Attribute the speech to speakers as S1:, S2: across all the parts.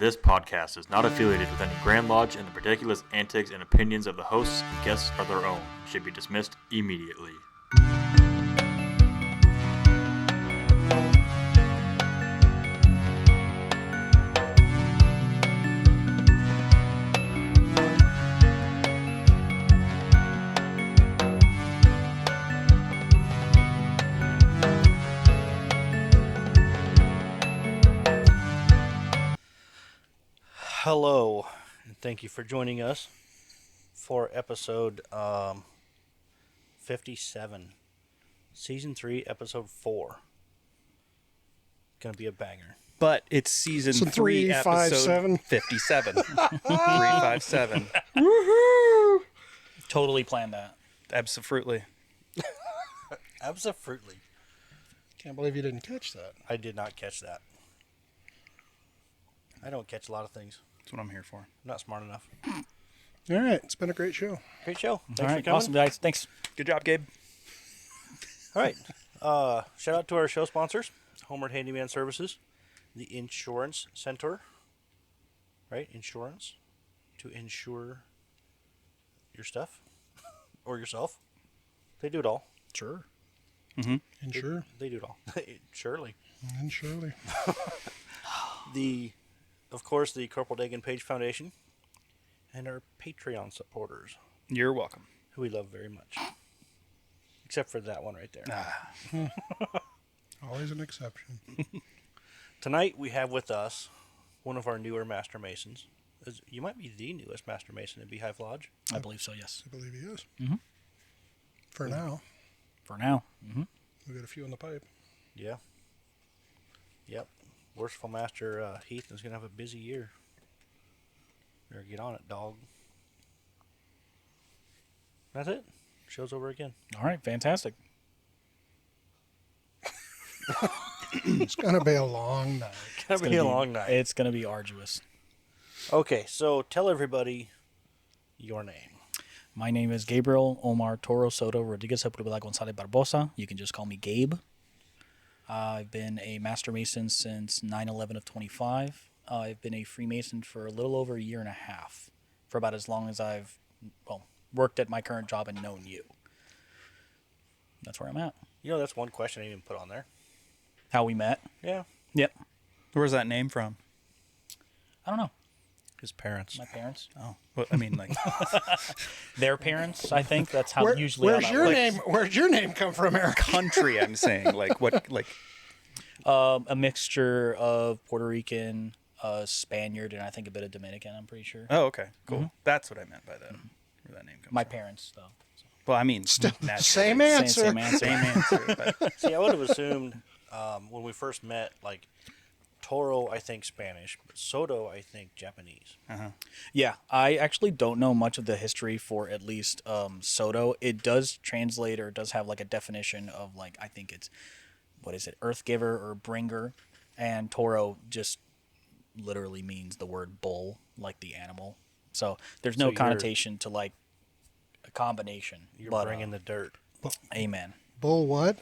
S1: This podcast is not affiliated with any Grand Lodge, and the ridiculous antics and opinions of the hosts and guests are their own. Should be dismissed immediately.
S2: Hello, and thank you for joining us for episode 57, season 3, episode 4. Gonna be a banger.
S3: But it's season 3,
S4: 357.
S3: episode 57. 357.
S4: Woohoo!
S5: Totally planned that.
S3: Absolutely.
S2: Absolutely.
S4: Can't believe you didn't catch that.
S2: I did not catch that. I don't catch a lot of things.
S3: That's what I'm here for.
S2: I'm not smart enough.
S4: All right, it's been a great show.
S2: Great show. Thanks
S5: All
S2: for
S5: right,
S2: coming.
S5: awesome, guys. Thanks.
S3: Good job, Gabe.
S2: All right. Shout out to our show sponsors, Homeward Handyman Services, the Insurance Center, right? Insurance to insure your stuff or yourself. They do it all.
S4: Sure.
S3: Mm-hmm.
S4: And sure.
S2: They do it all. Surely.
S4: And surely.
S2: Of course, the Corporal Dagan Page Foundation and our Patreon supporters,
S3: You're welcome.
S2: who we love very much. Except for that one right there.
S4: Always an exception.
S2: Tonight, we have with us one of our newer Master Masons. You might be the newest Master Mason in Beehive Lodge.
S5: I believe so, yes.
S4: I believe he is.
S5: Mhm.
S4: For now.
S5: For now. Mm-hmm.
S4: We got a few in the pipe.
S2: Yeah. Yep. Worshipful Master Heath is going to have a busy year. Better get on it, dog. That's it. Show's over again.
S5: All right, fantastic.
S4: It's going to be a long night.
S2: It's going to be a long night.
S5: It's going to be arduous.
S2: Okay, so tell everybody your name.
S5: My name is Gabriel Omar Toro Soto Rodriguez Sepulveda Gonzalez Barbosa. You can just call me Gabe. I've been a Master Mason since 9/11 of 25. I've been a Freemason for a little over a year and a half, for about as long as I've worked at my current job and known you. That's where I'm at.
S2: You know, that's one question I didn't even put on there.
S5: How we met.
S2: Yeah.
S5: Yep.
S3: Where's that name from?
S5: I don't know.
S2: His parents.
S5: My parents.
S3: Oh, well, I mean, like,
S5: Their parents, I think. That's how usually
S4: where's
S5: how that
S4: your
S5: works.
S4: name? Where's your name come from, Eric?
S3: country, I'm saying. Like, what, like,
S5: A mixture of Puerto Rican, Spaniard, and I think a bit of Dominican, I'm pretty sure.
S3: oh, okay, cool.
S5: Mm-hmm.
S3: That's what I meant by that. Where that name comes
S5: My
S3: from.
S5: parents, though.
S3: Well, I mean,
S4: Still,
S3: naturally.
S4: same answer.
S5: Same answer.
S3: Same answer. But
S2: See, I would have assumed when we first met, like, Toro, I think Spanish, but Soto, I think Japanese.
S5: Yeah, I actually don't know much of the history for at least Soto. It does translate or does have like a definition of like, I think it's, what is it, earth giver or bringer. And Toro just literally means the word bull, like the animal. So there's no
S2: So you're-
S5: connotation to like a combination.
S2: You're
S5: but,
S2: bringing the dirt.
S5: Amen.
S4: Bull what?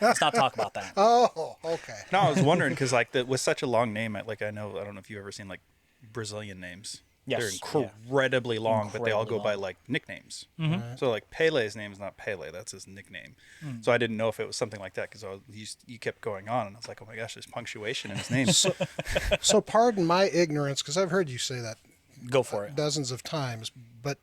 S5: Let's not talk about that.
S4: Oh, okay.
S3: no, I was wondering because, like, with such a long name, I don't know if you've ever seen like Brazilian names.
S5: Yes,
S3: They're
S5: yeah.
S3: incredibly long, but they all go
S5: Incredibly
S3: by
S5: long.
S3: like nicknames.
S5: Mm-hmm.
S3: So like Pele's name is not Pele; that's his nickname. So I didn't know if it was something like that because you kept going on, and I was like, oh my gosh, there's punctuation in his name.
S4: So pardon my ignorance, because I've heard you say that
S5: Go for it.
S4: dozens of times, but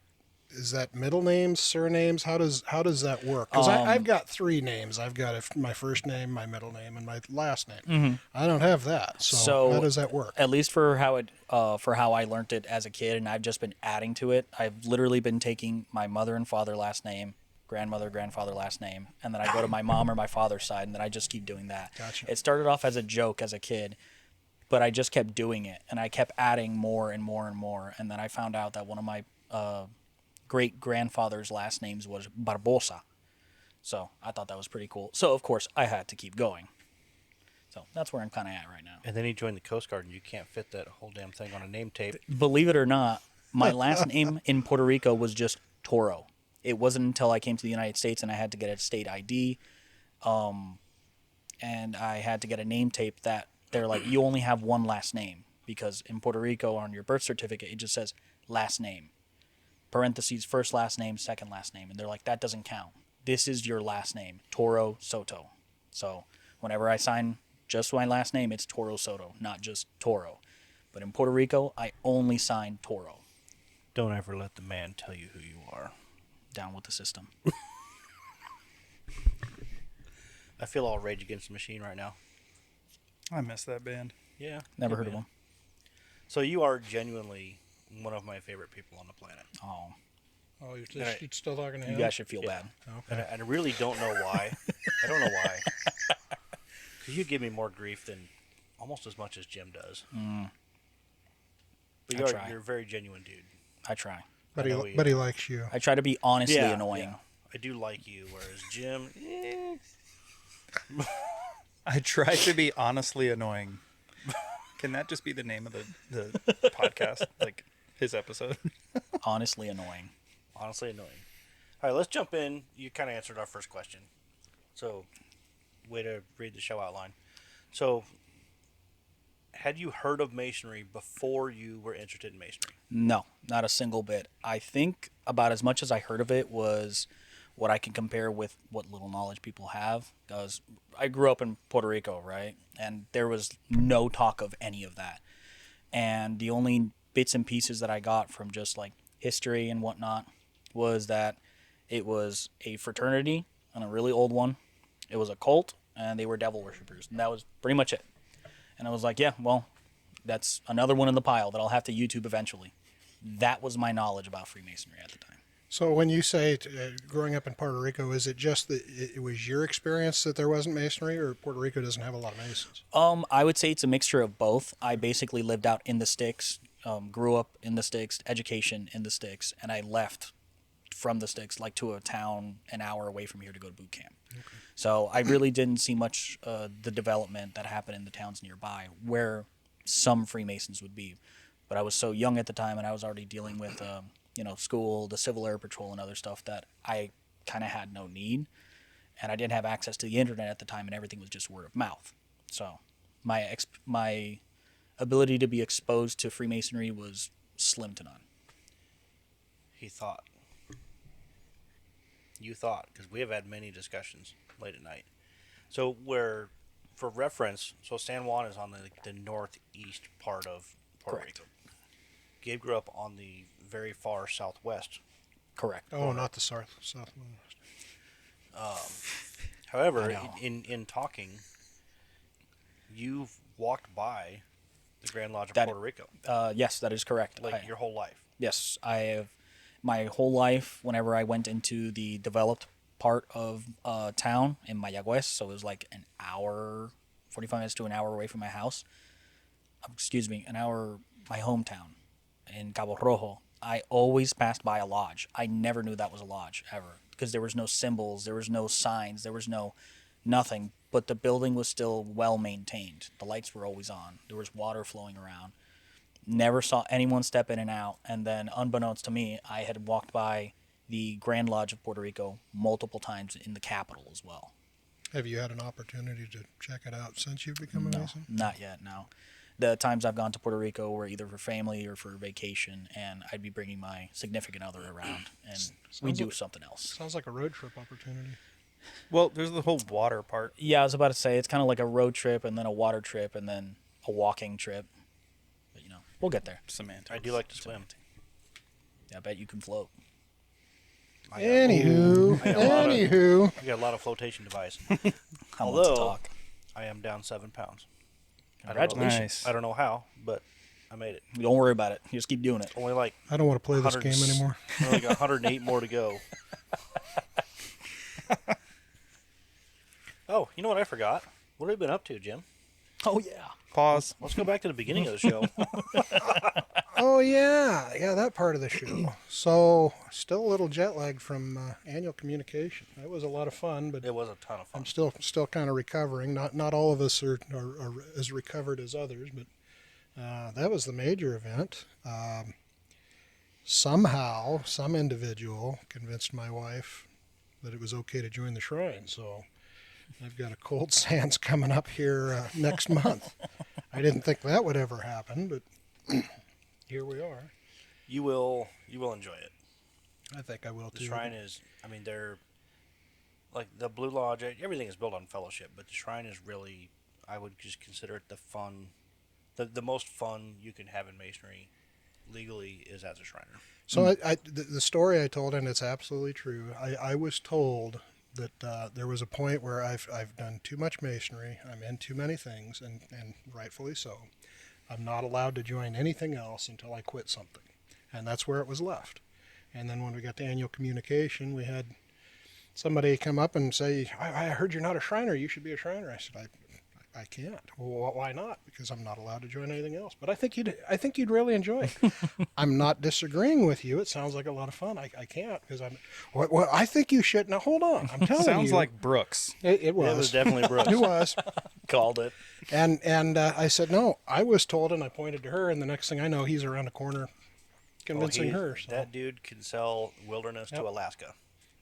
S4: is that middle names, surnames? How does that work? Because I've got 3 names. I've got my first name, my middle name, and my last name. I don't have that. So how does that work?
S5: At least for how I learned it as a kid, and I've just been adding to it. I've literally been taking my mother and father last name, grandmother, grandfather last name, and then I go to my mom or my father's side, and then I just keep doing that.
S4: Gotcha.
S5: It started off as a joke as a kid, but I just kept doing it, and I kept adding more and more and more, and then I found out that one of my great-grandfather's last names was Barbosa. So I thought that was pretty cool. So, of course, I had to keep going. So that's where I'm kind of at right now.
S2: And then he joined the Coast Guard, and you can't fit that whole damn thing on a name tape.
S5: Believe it or not, my last name in Puerto Rico was just Toro. It wasn't until I came to the United States and I had to get a state ID, and I had to get a name tape that they're like, you only have one last name. because in Puerto Rico on your birth certificate it just says last name, parentheses first last name, second last name, and they're like, that doesn't count. This is your last name, Toro Soto. So whenever I sign just my last name, it's Toro Soto, not just Toro. But in Puerto Rico, I only sign Toro.
S2: Don't ever let the man tell you who you are.
S5: Down with the system.
S2: I feel all Rage Against the Machine right now.
S3: I miss that band.
S2: Yeah.
S5: Never
S2: good
S5: heard of
S2: band.
S5: them.
S2: So you are genuinely one of my favorite people on the planet.
S5: Oh,
S4: Oh, you're still talking to him?
S5: you guys should feel bad.
S4: Okay.
S2: And I really don't know why. I don't know why. Because you give me more grief than almost as much as Jim does. But you're a very genuine dude.
S5: I try.
S4: But
S2: I know
S4: he likes you.
S5: I try to be honestly annoying.
S2: Yeah. I do like you, whereas Jim,
S3: I try to be honestly annoying. Can that just be the name of the podcast? Like his episode?
S5: Honestly annoying.
S2: honestly annoying. All right, let's jump in. You kind of answered our first question. So, way to read the show outline. So, had you heard of Masonry before you were interested in Masonry?
S5: No, not a single bit. I think about as much as I heard of it was what I can compare with what little knowledge people have. Because I grew up in Puerto Rico, right? And there was no talk of any of that. And the only bits and pieces that I got from just like history and whatnot was that it was a fraternity and a really old one. It was a cult and they were devil worshippers. And that was pretty much it. And I was like, yeah, well, that's another one in the pile that I'll have to YouTube eventually. That was my knowledge about Freemasonry at the time.
S4: So when you say growing up in Puerto Rico, is it just that it was your experience that there wasn't Masonry, or Puerto Rico doesn't have a lot of Masons?
S5: I would say it's a mixture of both. I basically lived out in the sticks, grew up in the sticks, education in the sticks, and I left from the sticks like to a town an hour away from here to go to boot camp. Okay. So I really didn't see much the development that happened in the towns nearby where some Freemasons would be. But I was so young at the time, and I was already dealing with school, the Civil Air Patrol, and other stuff that I kind of had no need. And I didn't have access to the internet at the time, and everything was just word of mouth. So my ability to be exposed to Freemasonry was slim to none.
S2: He thought. You thought, because we have had many discussions late at night. So for reference, so San Juan is on the northeast part of Puerto
S5: Correct.
S2: Rico. Gabe grew up on the very far southwest.
S5: Correct.
S4: Oh, not the southwest.
S2: However, in talking, you've walked by the Grand Lodge of Puerto Rico.
S5: Yes, that is correct.
S2: Your whole life.
S5: Yes, I have. My whole life, whenever I went into the developed part of town in Mayagüez, so it was like an hour, 45 minutes to an hour away from my house. An hour, my hometown in Cabo Rojo. I always passed by a lodge. I never knew that was a lodge, ever. Because there was no symbols, there was no signs, there was no nothing. But the building was still well maintained. The lights were always on. There was water flowing around. Never saw anyone step in and out. And then, unbeknownst to me, I had walked by the Grand Lodge of Puerto Rico multiple times in the capital as well.
S4: Have you had an opportunity to check it out since you've become a Mason?
S5: Not yet, no. The times I've gone to Puerto Rico were either for family or for vacation, and I'd be bringing my significant other around, and we'd do something else.
S4: Sounds like a road trip opportunity.
S3: Well, there's the whole water part.
S5: Yeah, I was about to say, it's kind of like a road trip, and then a water trip, and then a walking trip. But, we'll get there.
S3: Semantics.
S2: I do like to swim.
S5: Yeah, I bet you can float.
S4: Anywho.
S2: I got a lot of flotation device.
S5: I want to
S2: Although,
S5: talk.
S2: I am down 7 pounds.
S5: Congratulations.
S3: Nice.
S2: I don't know how, but I made it.
S5: Don't worry about it. You just keep doing it.
S2: Only like
S4: I don't want to play this
S2: 100
S4: game anymore.
S2: only got 108 more to go. Oh, you know what I forgot? What have you been up to, Jim?
S5: Oh, yeah.
S3: Pause.
S2: Let's go back to the beginning of the show.
S4: Oh, yeah, that part of the show. So, still a little jet lagged from annual communication. That was a lot of fun, but
S2: It was a ton of fun.
S4: I'm still kind of recovering. Not all of us are as recovered as others, but that was the major event. Somehow, some individual convinced my wife that it was okay to join the shrine. So I've got a cold sands coming up here next month. I didn't think that would ever happen, but here we are.
S2: You will enjoy it.
S4: I think I will
S2: The
S4: too.
S2: shrine is, I mean, they're like the Blue Lodge. Everything is built on fellowship, but the shrine is really, I would just consider it the most fun you can have in masonry, legally, is as a Shriner.
S4: So the story I told, and it's absolutely true. I was told that there was a point where I've done too much masonry. I'm in too many things, and rightfully so. I'm not allowed to join anything else until I quit something, and that's where it was left. And then when we got to annual communication, we had somebody come up and say, I heard you're not a Shriner. You should be a Shriner. I said, I can't. Well, why not? Because I'm not allowed to join anything else. But I think you'd really enjoy it. I'm not disagreeing with you. It sounds like a lot of fun. I can't because well, I think you should. Now hold on. I'm telling you.
S3: Sounds like Brooks.
S2: It
S4: It was.
S2: was definitely Brooks.
S4: It was.
S2: Called it.
S4: And I said no. I was told, and I pointed to her, and the next thing I know, he's around the corner convincing her. So.
S2: That dude can sell wilderness to Alaska.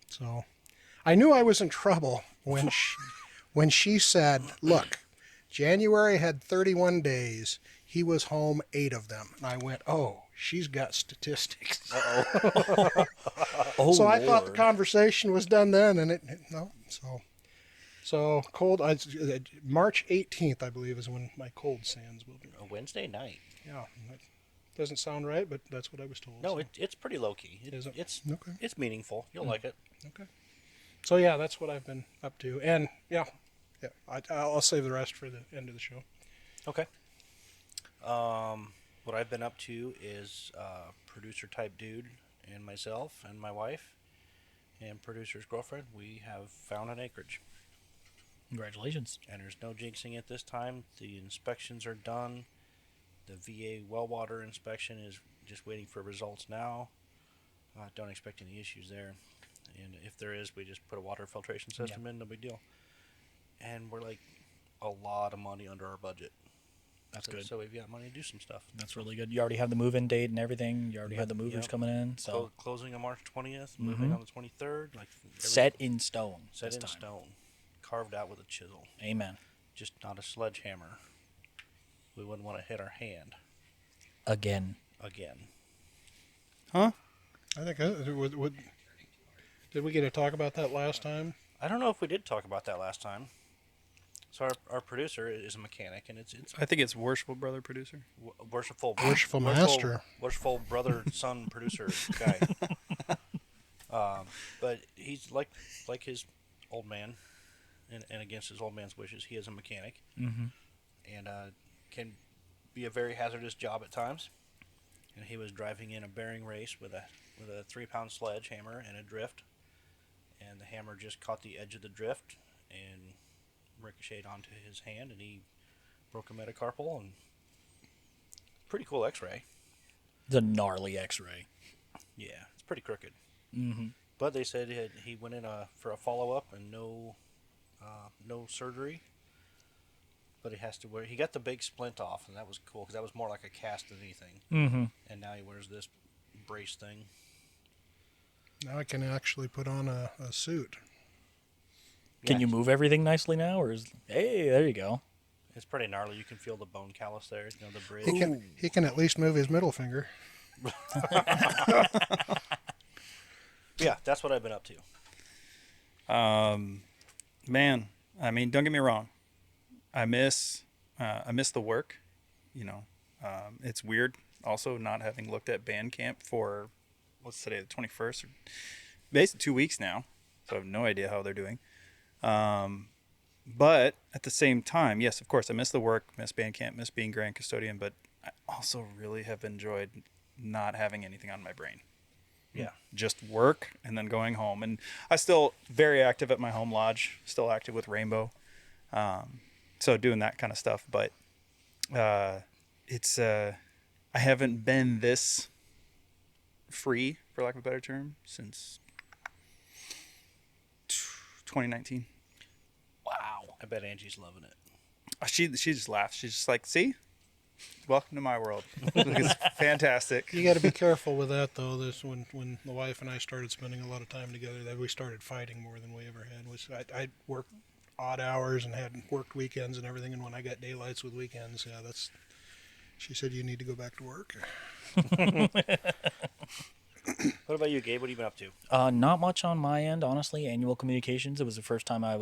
S4: So, I knew I was in trouble when she said, "Look, January had 31 days. He was home 8 of them." And I went, "Oh, she's got statistics."
S2: Uh-oh.
S5: Oh,
S4: So I
S5: Lord.
S4: thought the conversation was done then, and So cold. March 18th, I believe, is when my cold sands will be.
S2: A Wednesday night.
S4: Yeah, that doesn't sound right, but that's what I was told.
S2: No,
S4: so.
S2: it's pretty low key.
S4: Is it?
S2: It's
S4: Okay.
S2: it's meaningful. You'll like it.
S4: Okay. So yeah, that's what I've been up to, and yeah, I'll save the rest for the end of the show.
S2: Okay. What I've been up to is producer type dude and myself and my wife and producer's girlfriend. We have found an acreage.
S5: Congratulations.
S2: And there's no jinxing it this time. The inspections are done. The VA well water inspection is just waiting for results now. Don't expect any issues there. And if there is, we just put a water filtration system in, no big deal. And we're like a lot of money under our budget.
S5: That's good.
S2: So we've got money to do some stuff.
S5: That's really good. You already have the move-in date and everything. You already have the movers coming in. So
S2: Closing on March 20th, moving on the 23rd. Like
S5: set in stone.
S2: Set
S5: this
S2: in
S5: time.
S2: stone. Carved out with a chisel.
S5: Amen.
S2: Just not a sledgehammer. We wouldn't want to hit our hand
S5: Again.
S3: Huh?
S4: I think did we get to talk about that last time?
S2: I don't know if we did talk about that last time. So our producer is a mechanic, and it's
S3: I think it's worshipful brother producer.
S2: worshipful
S4: master,
S2: worshipful brother son producer guy. But he's like his old man, and against his old man's wishes, he is a mechanic, and can be a very hazardous job at times. And he was driving in a bearing race with a 3-pound sledgehammer and a drift, and the hammer just caught the edge of the drift and ricocheted onto his hand, and he broke a metacarpal. And pretty cool X-ray.
S5: The gnarly X-ray.
S2: Yeah, it's pretty crooked.
S5: Mm-hmm.
S2: But they said he went in for a follow-up and no surgery. But he got the big splint off, and that was cool because that was more like a cast than anything.
S5: Mm-hmm.
S2: And now he wears this brace thing.
S4: Now I can actually put on a suit.
S5: Can you move everything nicely now, or hey, there you go.
S2: It's pretty gnarly. You can feel the bone callus there, the bridge.
S4: He can at least move his middle finger.
S2: Yeah, that's what I've been up to.
S3: Man, I mean, don't get me wrong. I miss the work. It's weird also not having looked at Bandcamp for what's today, the 21st, or basically 2 weeks now. So I have no idea how they're doing. But at the same time, yes, of course, I miss the work, miss Bandcamp, miss being Grand Custodian, but I also really have enjoyed not having anything on my brain.
S2: Yeah.
S3: Just work and then going home. And I still very active at my home lodge, still active with Rainbow. So doing that kind of stuff, but it's I haven't been this free, for lack of a better term, since 2019.
S2: Wow. I bet Angie's loving it.
S3: She just laughs. She's just like, see? Welcome to my world. It's fantastic.
S4: You got to be careful with that, though. This when the wife and I started spending a lot of time together, that we started fighting more than we ever had. I work odd hours and had worked weekends and everything. And when I got daylights with weekends, she said, you need to go back to work.
S2: What about you, Gabe? What have you been up to?
S5: Not much on my end, honestly. Annual communications. It was the first time I've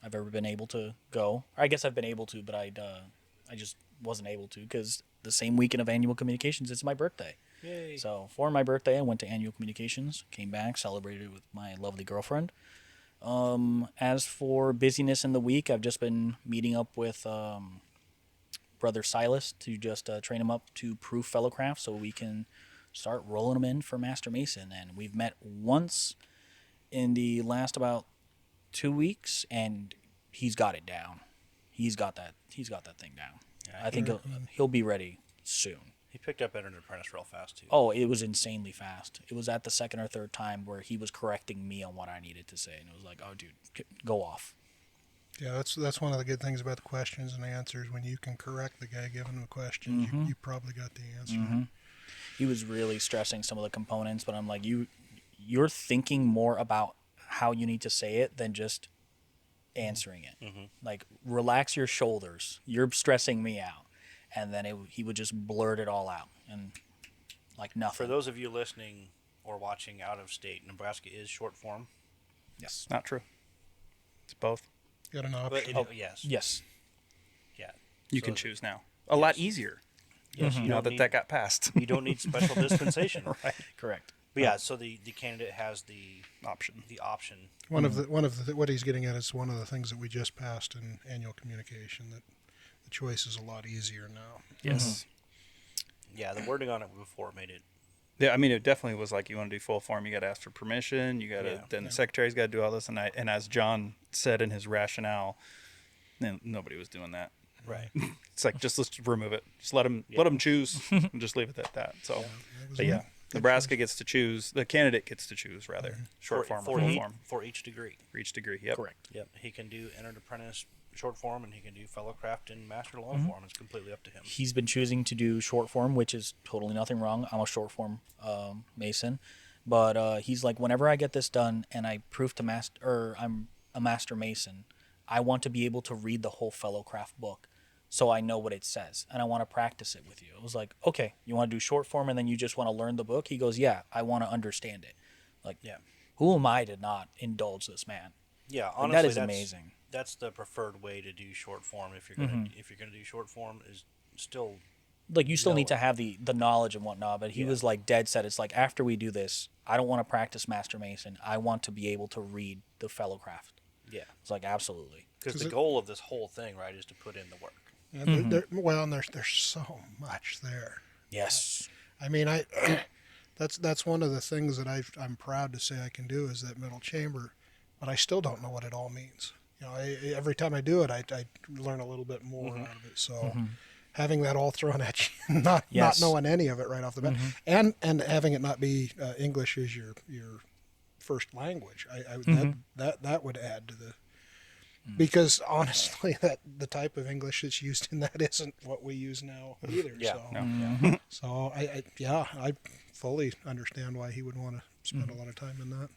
S5: ever been able to go. I guess I've been able to, but I just wasn't able to because the same weekend of annual communications, it's my birthday.
S2: Yay.
S5: So for my birthday, I went to annual communications, came back, celebrated with my lovely girlfriend. As for busyness in the week, I've just been meeting up with brother Silas to just train him up to proof fellowcraft so we can start rolling them in for Master Mason. And we've met once in the last about 2 weeks, and he's got it down. He's got that thing down.
S2: Yeah,
S5: I think he'll be ready soon.
S2: He picked up Enter Apprentice real fast, too.
S5: Oh, it was insanely fast. It was at the second or third time where he was correcting me on what I needed to say, and it was like, oh, dude, go off.
S4: Yeah, that's one of the good things about the questions and answers. When you can correct the guy giving the question, you probably got the answer.
S5: He was really stressing some of the components, but I'm like, you're thinking more about how you need to say it than just answering it. Like, relax your shoulders. You're stressing me out. And then he would just blurt it all out and like nothing.
S2: For those of you listening or watching out of state, Nebraska is short form.
S3: Yes. Not true. It's both.
S4: You got an option.
S2: Yes.
S5: Yes.
S2: Yeah.
S3: You can choose now. A lot easier.
S2: Yes. You
S3: Now
S2: don't
S3: that
S2: need,
S3: that got passed.
S2: you don't need special dispensation.
S3: Right.
S5: Correct.
S2: But yeah, so the candidate has the
S3: Option.
S4: One of the what he's getting at is one of the things that we just passed in annual communication, that the choice is a lot easier now.
S3: Yes.
S2: Yeah, the wording on it before made it.
S3: Yeah, I mean, it definitely was like, you want to do full form, you got to ask for permission, you got to, then the secretary's got to do all this, and as John said in his rationale, nobody was doing that.
S2: Right.
S3: It's like, let's remove it. Just let them choose and just leave it at that. So, but yeah, Nebraska gets to choose, the candidate gets to choose, rather, short form or full form.
S2: For each degree.
S3: For each degree, yep.
S5: Correct.
S2: Yep. He can do Entered Apprentice short form, and he can do Fellowcraft and Master Long form. It's completely up to him.
S5: He's been choosing to do short form, which is totally nothing wrong. I'm a short form Mason. But he's like, whenever I get this done and I prove to I'm a Master Mason, I want to be able to read the whole Fellowcraft book so I know what it says, and I want to practice it with you. It was like, okay, you want to do short form and then you just want to learn the book? He goes, yeah, I want to understand it. Like, who am I to not indulge this man?
S2: Yeah,
S5: like,
S2: honestly,
S5: that is amazing.
S2: That's the preferred way to do short form. If you're gonna do short form, is still
S5: like you still need to have the knowledge and whatnot. But he was like dead set. It's like, after we do this, I don't want to practice Master Mason. I want to be able to read the Fellowcraft.
S2: Yeah,
S5: it's like absolutely,
S2: because the goal of this whole thing, right, is to put in the work.
S4: And there's so much there.
S5: Yes,
S4: I mean, that's one of the things that I'm proud to say I can do, is that middle chamber, but I still don't know what it all means. You know, every time I do it, I learn a little bit more out of it. So having that all thrown at you, not knowing any of it right off the bat, and having it not be English as your first language, that would add to the. Because honestly, that the type of English that's used in that isn't what we use now either. So I fully understand why he would want to spend a lot of time in that.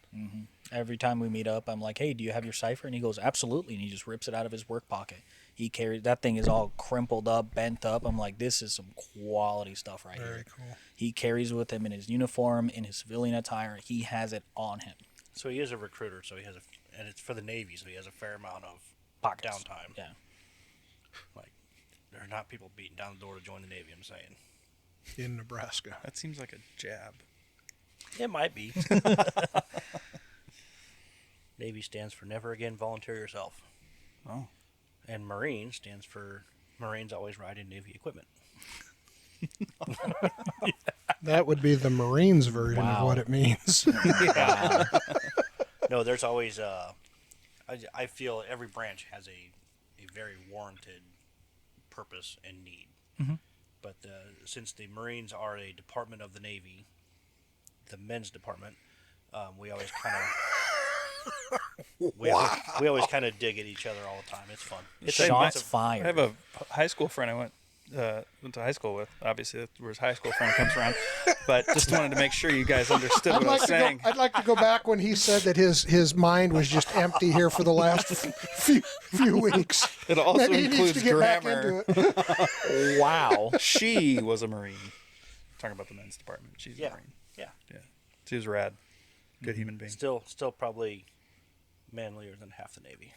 S5: Every time we meet up, I'm like, hey, do you have your cipher? And he goes, absolutely. And he just rips it out of his work pocket. He carries, that thing is all crimpled up, bent up. I'm like, this is some quality stuff right here.
S4: Very cool.
S5: He carries with him in his uniform, in his civilian attire. He has it on him.
S2: So he is a recruiter, so he has and it's for the Navy, so he has a fair amount of
S5: Pockets.
S2: downtime.
S5: Yeah.
S2: Like, there are not people beating down the door to join the Navy, I'm saying.
S4: In Nebraska.
S3: That seems like a jab.
S2: It might be. Navy stands for Never Again Volunteer Yourself.
S3: Oh.
S2: And Marine stands for Marines Always Ride in Navy Equipment.
S4: That would be the Marines version of what it means.
S2: No, there's always I feel every branch has a very warranted purpose and need. But since the Marines are a department of the Navy, the men's department, we always kind of we always kind of dig at each other all the time. It's fun. It's
S5: Shots fired.
S3: I have a high school friend I went went to high school with. Obviously, that's where his high school friend comes around. But just wanted to make sure you guys understood what I was saying.
S4: I'd like to go back when he said that his mind was just empty here for the last few weeks.
S3: It also
S4: Maybe he needs
S3: includes
S4: to get
S3: grammar.
S4: back into it.
S5: Wow.
S3: She was a Marine. Talking about the men's department. She's a Marine.
S2: Yeah.
S3: Yeah. She was rad. Good human being.
S2: Still probably manlier than half the Navy.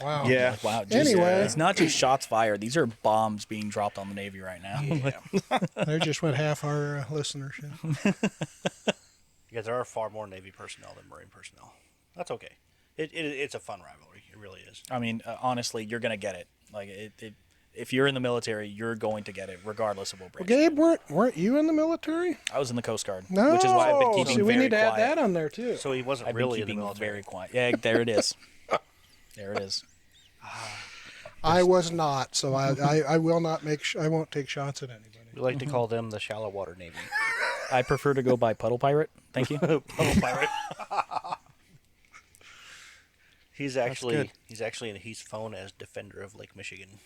S4: Wow.
S3: Yeah.
S5: Wow.
S4: Anyway.
S5: It's not just shots fired. These are bombs being dropped on the Navy right now.
S2: Yeah.
S4: There just went half our listenership.
S2: Because there are far more Navy personnel than Marine personnel. That's okay. It's a fun rivalry. It really is.
S5: I mean, honestly, you're gonna get it. Like if you're in the military, you're going to get it, regardless of what branch.
S4: Gabe, weren't you in the military?
S5: I was in the Coast Guard,
S4: No.
S5: which is why I've been keeping
S4: See, we
S5: very
S4: need to
S5: quiet.
S4: add that on there too.
S2: So he wasn't
S5: I've been
S2: really in the
S5: keeping
S2: military.
S5: very quiet. Yeah, there it is. There it is.
S4: I was not, so I will not I won't take shots at anybody.
S2: We like to call them the shallow water Navy.
S5: I prefer to go by Puddle Pirate. Thank you.
S2: Puddle pirate. He's
S3: good.
S2: actually in his phone as Defender of Lake Michigan.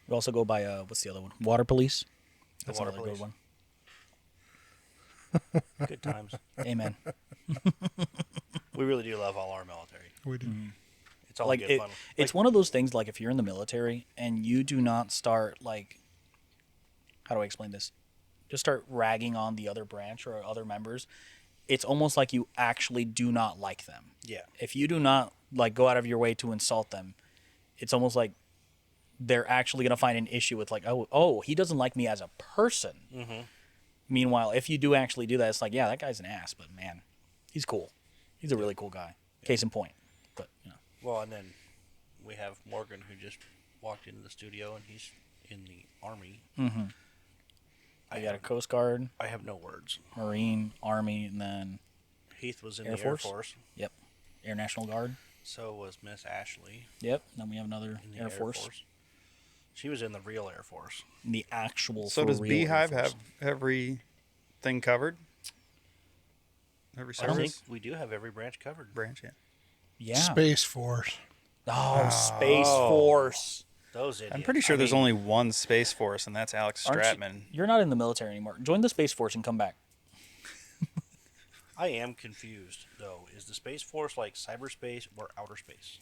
S5: We also go by what's the other one? Water Police. That's
S2: Water
S5: another good
S2: Police.
S5: one.
S2: Good times.
S5: Amen.
S2: We really do love all our military.
S4: We do.
S2: It's all
S5: Like
S2: good fun.
S5: it's one of those things. Like if you're in the military and you do not start like, how do I explain this? Just start ragging on the other branch or other members. It's almost like you actually do not like them.
S2: Yeah.
S5: If you do not like go out of your way to insult them, it's almost like they're actually gonna find an issue with like, oh, he doesn't like me as a person.
S2: Mm-hmm.
S5: Meanwhile, if you do actually do that, it's like, yeah, that guy's an ass, but man, he's cool. He's a really cool guy. Case in point. But
S2: Well, and then we have Morgan, who just walked into the studio, and he's in the Army.
S5: Mm-hmm. I got a Coast Guard,
S2: I have no words.
S5: Marine, Army, and then
S2: Heath was in
S5: Air
S2: the Air
S5: Force?
S2: Force.
S5: yep, Air National Guard.
S2: So was Miss Ashley
S5: Yep. Then we have another
S2: in the
S5: Air Force.
S2: She was in the real Air Force.
S5: The actual.
S3: So
S5: for
S3: does
S5: real Air
S3: Beehive
S5: Force.
S3: have everything covered? Every
S2: I think
S3: service
S2: we do have every branch covered.
S3: branch, yeah.
S5: Yeah.
S4: Space Force.
S5: Oh, Space Force.
S2: Those idiots.
S3: I'm pretty sure
S2: I
S3: there's
S2: mean,
S3: only one Space Force, and that's Alex
S5: Aren't
S3: Stratman.
S5: you're not in the military anymore. Join the Space Force and come back.
S2: I am confused though. Is the Space Force like cyberspace or outer space?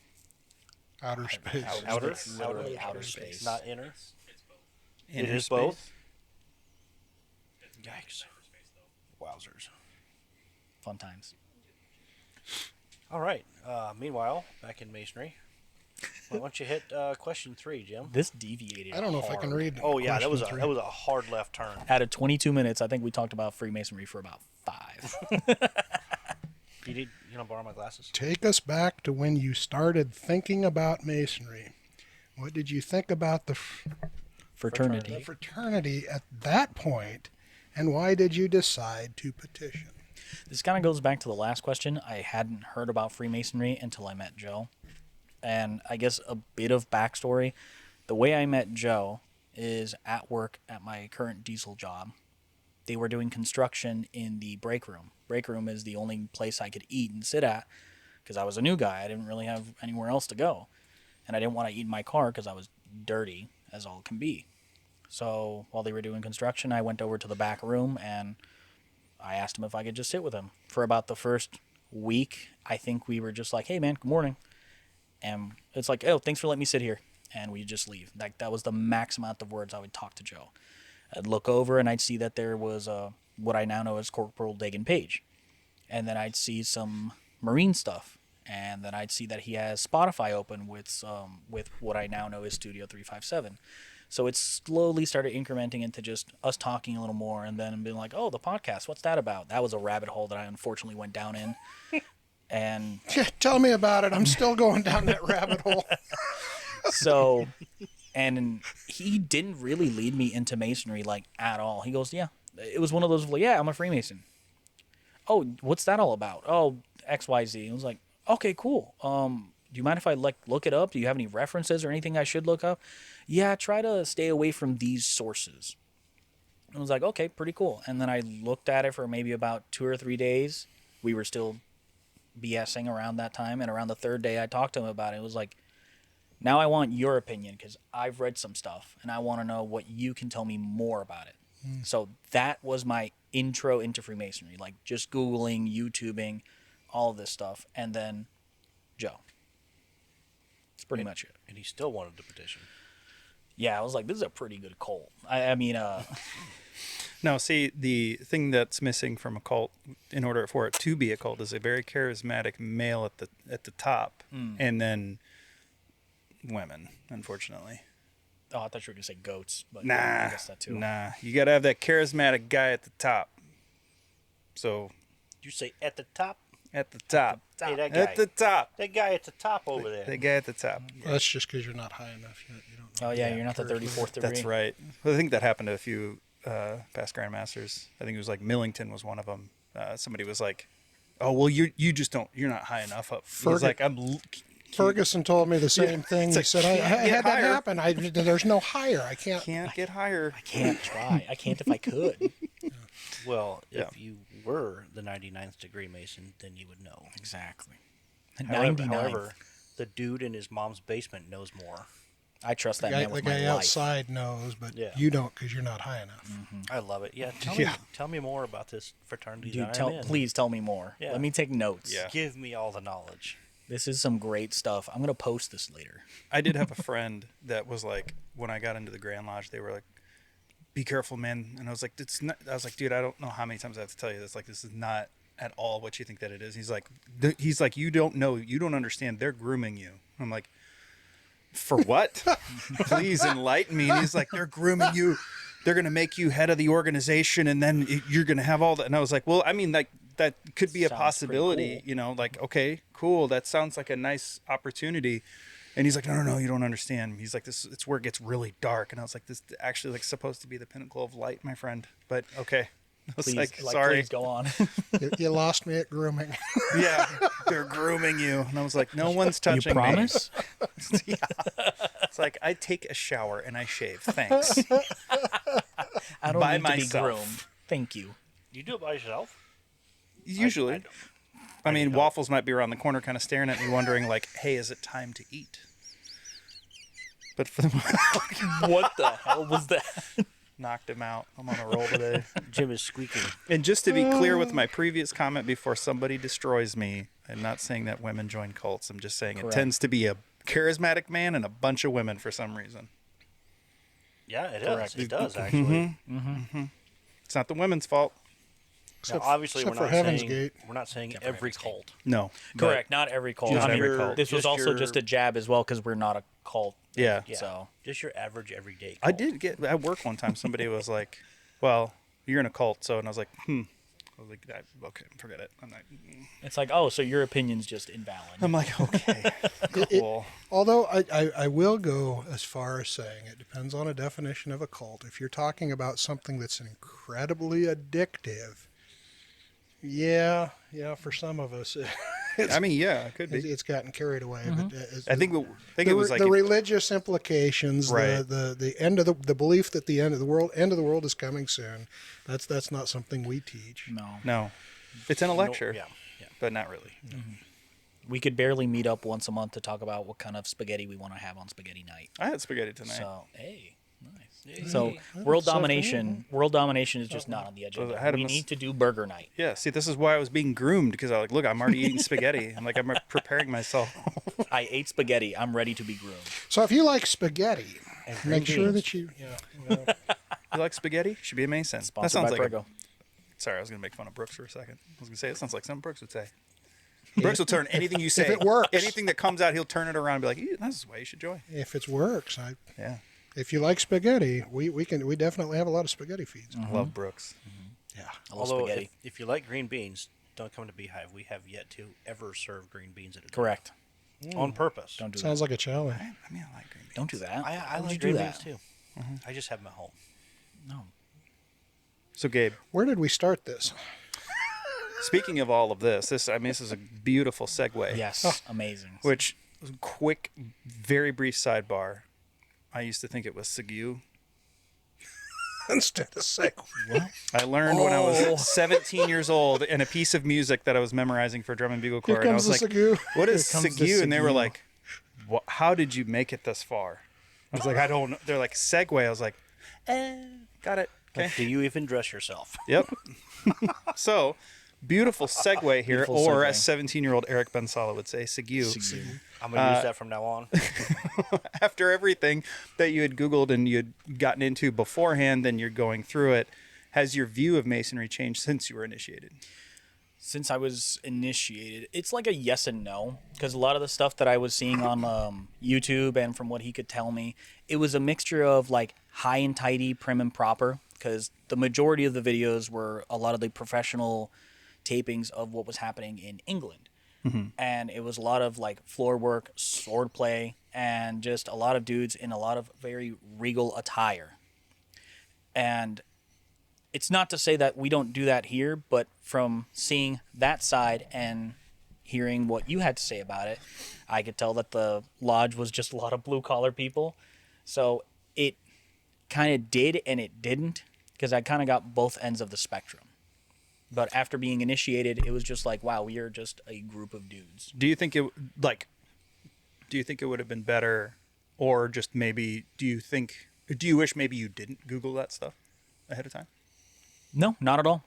S4: Outer space.
S2: Outer?
S5: Literally outer space.
S2: Not inner.
S3: Inner
S2: It is
S3: space?
S2: both. Yikes! Wowzers!
S5: Fun times.
S2: All right. Meanwhile, back in masonry, why don't you hit question 3, Jim?
S5: This deviated.
S4: I don't know if I can
S5: hard.
S4: read.
S2: Oh yeah, that was
S4: question
S2: a
S4: three.
S2: hard left turn.
S5: Out of 22 minutes, I think we talked about Freemasonry for about 5.
S2: You gonna borrow my glasses?
S4: Take us back to when you started thinking about masonry. What did you think about the
S5: Fraternity.
S4: fraternity at that point, and why did you decide to petition?
S5: This kind of goes back to the last question. I hadn't heard about Freemasonry until I met Joe. And I guess a bit of backstory. The way I met Joe is at work at my current diesel job. They were doing construction in the break room. Break room is the only place I could eat and sit at because I was a new guy. I didn't really have anywhere else to go. And I didn't want to eat in my car because I was dirty as all can be. So while they were doing construction, I went over to the back room and I asked him if I could just sit with him. For about the first week, I think we were just like, hey, man, good morning. And it's like, oh, thanks for letting me sit here. And we just leave. Like, that was the max amount of words I would talk to Joe. I'd look over and I'd see that there was what I now know as Corporal Dagan Page. And then I'd see some Marine stuff. And then I'd see that he has Spotify open with what I now know as Studio 357. So it slowly started incrementing into just us talking a little more and then being like, oh, the podcast, what's that about? That was a rabbit hole that I unfortunately went down in. And
S4: Tell me about it. I'm still going down that rabbit hole.
S5: so, and he didn't really lead me into Masonry like at all. He goes, yeah, it was one of those, like, yeah, I'm a Freemason. Oh, what's that all about? Oh, XYZ. I was like, okay, cool. Do you mind if I look it up? Do you have any references or anything I should look up? Yeah, try to stay away from these sources. I was like, okay, pretty cool. And then I looked at it for maybe about 2 or 3 days. We were still BSing around that time. And around the third day, I talked to him about it. It was like, Now I want your opinion because I've read some stuff and I want to know what you can tell me more about it. So that was my intro into Freemasonry, like just Googling, YouTubing, all of this stuff. And then Joe. That's pretty much it.
S2: And he still wanted to petition.
S5: Yeah, I was like, this is a pretty good cult. I mean,
S3: No, see, the thing that's missing from a cult, in order for it to be a cult, is a very charismatic male at the top, and then women, unfortunately.
S5: oh, I thought you were going to say goats. But
S3: Nah,
S5: I guess that too.
S3: nah. You got to have that charismatic guy at the top. So,
S2: You say at the top?
S3: at the top.
S2: Hey, that guy.
S3: At the top.
S2: That guy at the top over there.
S3: The guy at the top.
S4: Well, that's just because you're not high enough yet. You don't know.
S5: Oh, yeah, you're not the 34th degree.
S3: That's right. Well, I think that happened to a few past grandmasters. I think it was like Millington was one of them. Somebody was like, "Oh, well, you just don't. You're not high enough up." He's like,
S4: Ferguson told me the same thing.
S3: It's
S4: He
S3: like,
S4: said, I
S3: can't get
S4: had that
S3: higher.
S4: happen. There's no higher. I can't.
S3: can't get higher."
S5: I can't try. I can't if I could.
S2: Well,
S3: Yeah.
S2: if you were the 99th degree Mason, then you would know.
S5: Exactly.
S2: However,
S5: 99.
S2: however, the dude in his mom's basement knows more.
S5: I trust that
S4: The guy,
S5: man
S4: the
S5: with my
S4: guy
S5: life.
S4: outside knows, but
S2: Yeah.
S4: you don't because you're not high enough.
S2: I love it. Yeah,
S3: Yeah.
S2: tell me more about this fraternity.
S5: Dude,
S2: that I'm in.
S5: please tell me more.
S2: Yeah.
S5: Let me take notes.
S3: Yeah.
S2: Give me all the knowledge.
S5: This is some great stuff. I'm going to post this later.
S3: I did have a friend that was like, when I got into the Grand Lodge, they were like, "Be careful, man." And I was like, "It's not." I was like, "Dude, I don't know how many times I have to tell you this. Like, this is not at all what you think that it is." He's like, "You don't know. You don't understand. They're grooming you." I'm like, "For what? Please enlighten me." And he's like, "They're grooming you. They're gonna make you head of the organization, and then you're gonna have all that." And I was like, "Well, I mean, like that could be a
S5: Sounds
S3: possibility,
S5: pretty cool.
S3: you know? Like, okay, cool. That sounds like a nice opportunity." And he's like, no, you don't understand. He's like, it's where it gets really dark. And I was like, this is actually like supposed to be the pinnacle of light, my friend. But okay. I was
S5: Please,
S3: like, sorry.
S5: Please go on.
S4: You lost me at grooming.
S3: Yeah, they're grooming you. And I was like, no one's
S5: You
S3: touching
S5: promise?
S3: me. Yeah. It's like, I take a shower and I shave. Thanks.
S5: I don't
S3: By
S5: need to be
S3: myself.
S5: groomed. Thank you.
S2: You do it by yourself?
S3: Usually.
S2: I don't.
S3: I mean,
S2: need help.
S3: Waffles might be around the corner kind of staring at me wondering like, hey, is it time to eat? But for the
S5: What the hell was that?
S3: knocked him out. I'm on a roll today.
S2: Jim is squeaking.
S3: And just to be clear with my previous comment before somebody destroys me, I'm not saying that women join cults. I'm just saying
S5: Correct.
S3: it tends to be a charismatic man and a bunch of women for some reason.
S2: Yeah, it
S5: Correct.
S2: does. It does, actually.
S3: It's not the women's fault.
S2: Now, obviously,
S4: except
S2: we're
S4: for
S2: not
S4: Heaven's
S2: saying
S4: Gate.
S2: we're not saying
S5: Except for
S2: every
S5: Heaven's Gate.
S2: cult.
S3: No.
S5: Correct. Not every cult.
S3: Just
S5: I mean,
S3: every cult.
S5: this was
S2: Just
S5: also
S2: your-
S5: just a jab as well because we're not a cult.
S3: Yeah.
S2: Yeah.
S5: So
S2: Just your average everyday cult.
S3: I did get at work one time. Somebody was like, "Well, you're in a cult," so, and I was like, I was like, "Okay, forget it." I'm like,
S5: it's like, oh, so your opinion's just invalid.
S3: I'm like, okay, cool.
S4: Although I will go as far as saying it depends on a definition of a cult. If you're talking about something that's incredibly addictive, yeah, for some of us,
S3: I mean, yeah, it could be.
S4: it's gotten carried away. But
S3: I think
S4: the,
S3: it was like
S4: the
S3: if-
S4: religious implications,
S3: Right.
S4: the end of the belief that the end of the world is coming soon. That's not something we teach.
S3: no, it's in a lecture,
S2: Yeah.
S3: but not really.
S5: We could barely meet up once a month to talk about what kind of spaghetti we want to have on spaghetti night.
S3: I had spaghetti tonight.
S5: So, hey, nice. So,
S4: That's
S5: world
S4: so
S5: domination. World domination is just not on the agenda.
S3: I had a
S5: We
S3: mis-
S5: need to do burger night.
S3: Yeah, see, this is why I was being groomed because I was like, look, I'm already eating spaghetti. I'm like, I'm preparing myself.
S5: I ate spaghetti. I'm ready to be groomed.
S4: So if you like spaghetti, make sure
S2: beans.
S4: that you
S3: You like spaghetti? Should be a Mason. That
S5: Sponsored
S3: sounds
S5: by
S3: like.
S5: Prego.
S3: Sorry, I was gonna make fun of Brooks for a second. I was gonna say it sounds like something Brooks would say. Brooks will turn anything you say.
S4: it works.
S3: anything that comes out, he'll turn it around and be like, "Yeah, "This is why you should join."
S4: if it works.
S3: Yeah,
S4: If you like spaghetti, we definitely have a lot of spaghetti feeds.
S3: I love Brooks.
S4: Yeah.
S5: I love
S2: Although,
S5: spaghetti.
S2: if you like green beans, don't come to Beehive. We have yet to ever serve green beans at a
S5: Correct.
S2: on purpose.
S5: Don't do
S4: Sounds like a challenge.
S3: I mean, I like green beans.
S5: that. Don't do that.
S2: I
S5: Why would
S2: like
S5: you
S2: green
S5: do
S2: beans
S5: that?
S2: too. I just have them at home.
S5: No.
S3: So, Gabe,
S4: Where did we start this?
S3: speaking of all of this is a beautiful segue.
S5: Yes. Amazing.
S3: Which, quick, very brief sidebar. I used to think it was Segu.
S4: Instead of say,
S3: I learned when I
S5: Oh.
S3: was 17 years old in a piece of music that I was memorizing for drum and bugle
S4: here
S3: corps. And I
S4: comes
S3: was
S4: the
S3: like,
S4: Segu.
S3: what is
S5: Here comes the
S3: Segu? And they were
S5: Segu.
S3: like, how did you make it thus far? I was like, I don't know. They're like, segue. I was like, got it. Okay.
S2: Like, do you even dress yourself?
S3: Yep. So, beautiful segue here,
S5: Beautiful
S3: or
S5: segue.
S3: as 17-year-old Eric Bensala would say, Sigu.
S2: I'm going to use that from now on.
S3: After everything that you had Googled and you had gotten into beforehand, then you're going through it, has your view of Masonry changed since you were initiated?
S5: Since I was initiated, it's like a yes and no, because a lot of the stuff that I was seeing on YouTube and from what he could tell me, it was a mixture of like high and tidy, prim and proper, because the majority of the videos were a lot of the professional tapings of what was happening in England. And it was a lot of like floor work, sword play, and just a lot of dudes in a lot of very regal attire. And it's not to say that we don't do that here, but from seeing that side and hearing what you had to say about it, I could tell that the lodge was just a lot of blue collar people. So it kind of did and it didn't, because I kind of got both ends of the spectrum. But after being initiated, it was just like, wow, we are just a group of dudes.
S3: Do you think it would have been better, or just maybe do you wish maybe you didn't Google that stuff ahead of time?
S5: No, not at all.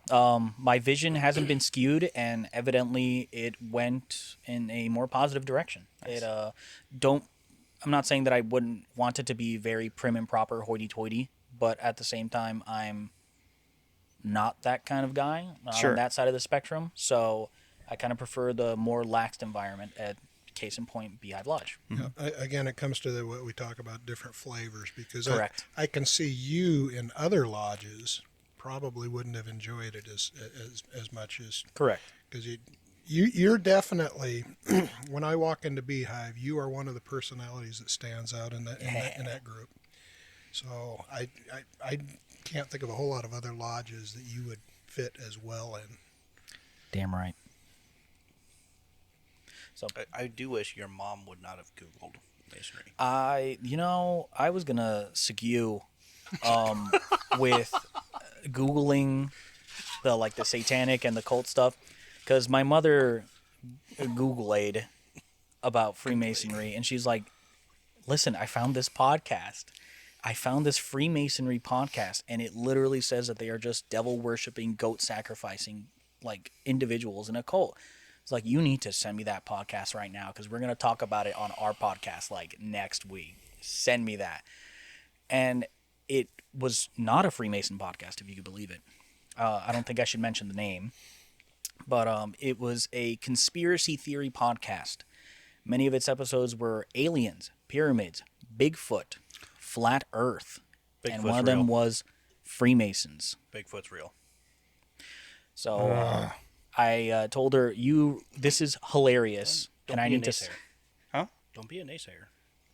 S5: My vision hasn't been skewed, and evidently it went in a more positive direction.
S3: Nice.
S5: I'm not saying that I wouldn't want it to be very prim and proper, hoity-toity, but at the same time, I'm not that kind of guy on that side of the spectrum. So I kind of prefer the more laxed environment at case in point Beehive Lodge.
S4: Again, it comes to what we talk about, different flavors, because
S5: Correct.
S4: I can see you in other lodges probably wouldn't have enjoyed it as much as
S5: Correct.
S4: because you're definitely when I walk into Beehive, you are one of the personalities that stands out in that group. So I can't think of a whole lot of other lodges that you would fit as well in.
S5: Damn right. So
S2: I do wish your mom would not have Googled Masonry.
S5: I was gonna skew with Googling the satanic and the cult stuff, because my mother Googled about Freemasonry, and she's like, listen, I found this podcast. I found this Freemasonry podcast, and it literally says that they are just devil worshipping, goat sacrificing like individuals in a cult. It's like, you need to send me that podcast right now, because we're going to talk about it on our podcast like next week. Send me that. And it was not a Freemason podcast, if you could believe it. I don't think I should mention the name, but it was a conspiracy theory podcast. Many of its episodes were aliens, pyramids, Bigfoot, flat Earth, and one of them was Freemasons.
S2: Bigfoot's real.
S5: So I told her, this is hilarious,
S2: Don't
S5: and I
S2: be a
S5: need to.
S2: naysayer.
S3: Huh?
S2: Don't be a naysayer.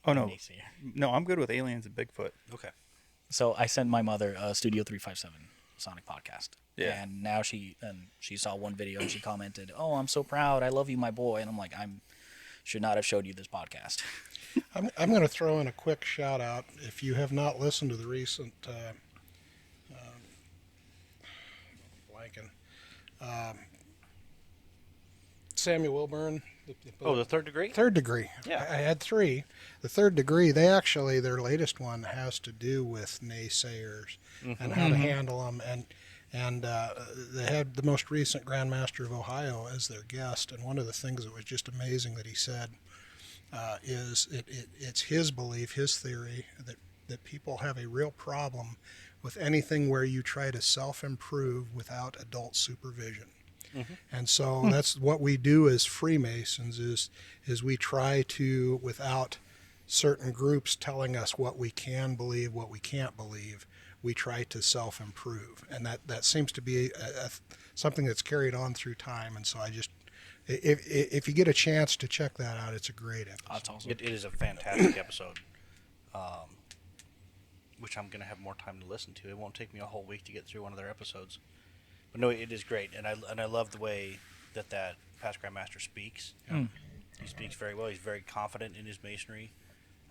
S3: Oh no,
S5: Naysayer.
S3: no, I'm good with aliens and Bigfoot.
S2: Okay.
S5: So I sent my mother Studio 357 Masonic podcast.
S3: Yeah.
S5: And now she saw one video and she commented, "Oh, I'm so proud. I love you, my boy." And I'm like, should not have showed you this podcast.
S4: I'm going to throw in a quick shout out. If you have not listened to the recent Samuel Wilburn.
S2: The third degree?
S4: Third degree.
S2: Yeah.
S4: I had three. The third degree, their latest one has to do with naysayers and how to handle them. And they had the most recent Grand Master of Ohio as their guest. And one of the things that was just amazing that he said is it's his belief, his theory, that people have a real problem with anything where you try to self-improve without adult supervision. And so that's what we do as Freemasons is we try to, without certain groups telling us what we can believe, what we can't believe, we try to self-improve. And that seems to be something that's carried on through time. And so if you get a chance to check that out, it's a great episode.
S5: That's awesome.
S2: It is a fantastic episode, which I'm going to have more time to listen to. It won't take me a whole week to get through one of their episodes. But no, it is great, and I love the way that past Grandmaster speaks. He speaks very well. He's very confident in his masonry,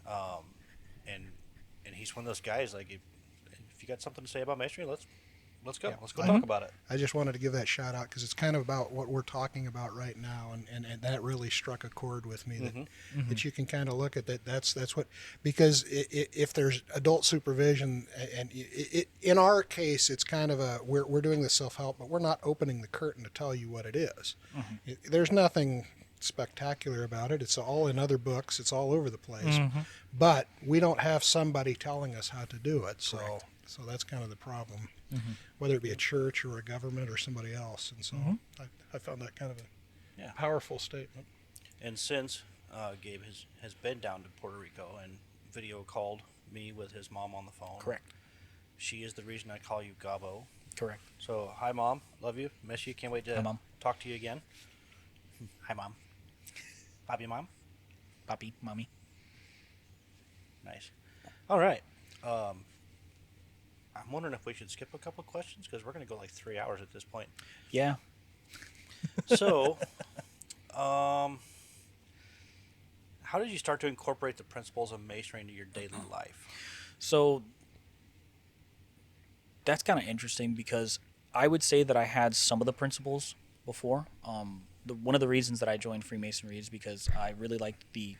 S2: and he's one of those guys, like, if you got something to say about masonry, let's let's go.
S4: Yeah.
S2: Let's go talk about it.
S4: I just wanted to give that shout out because it's kind of about what we're talking about right now, and that really struck a chord with me. That you can kind of look at that. That's what, because if there's adult supervision, and in our case, it's kind of we're doing the self help, but we're not opening the curtain to tell you what it is. There's nothing spectacular about it. It's all in other books. It's all over the place, but we don't have somebody telling us how to do it. So that's kind of the problem, whether it be a church or a government or somebody else. And so I found that kind of a powerful statement.
S2: And since Gabe has been down to Puerto Rico and video called me with his mom on the phone.
S5: Correct.
S2: She is the reason I call you Gabo.
S5: Correct.
S2: So, hi, Mom. Love you. Miss you. Can't wait to
S5: Hi, Mom.
S2: talk to you again. Hi, Mom. Papi, Mom.
S5: Papi, mommy.
S2: Nice. All right. I'm wondering if we should skip a couple of questions because we're going to go like 3 hours at this point.
S5: Yeah.
S2: So, how did you start to incorporate the principles of masonry into your daily life?
S5: So that's kind of interesting because I would say that I had some of the principles before. One of the reasons that I joined Freemasonry is because I really liked the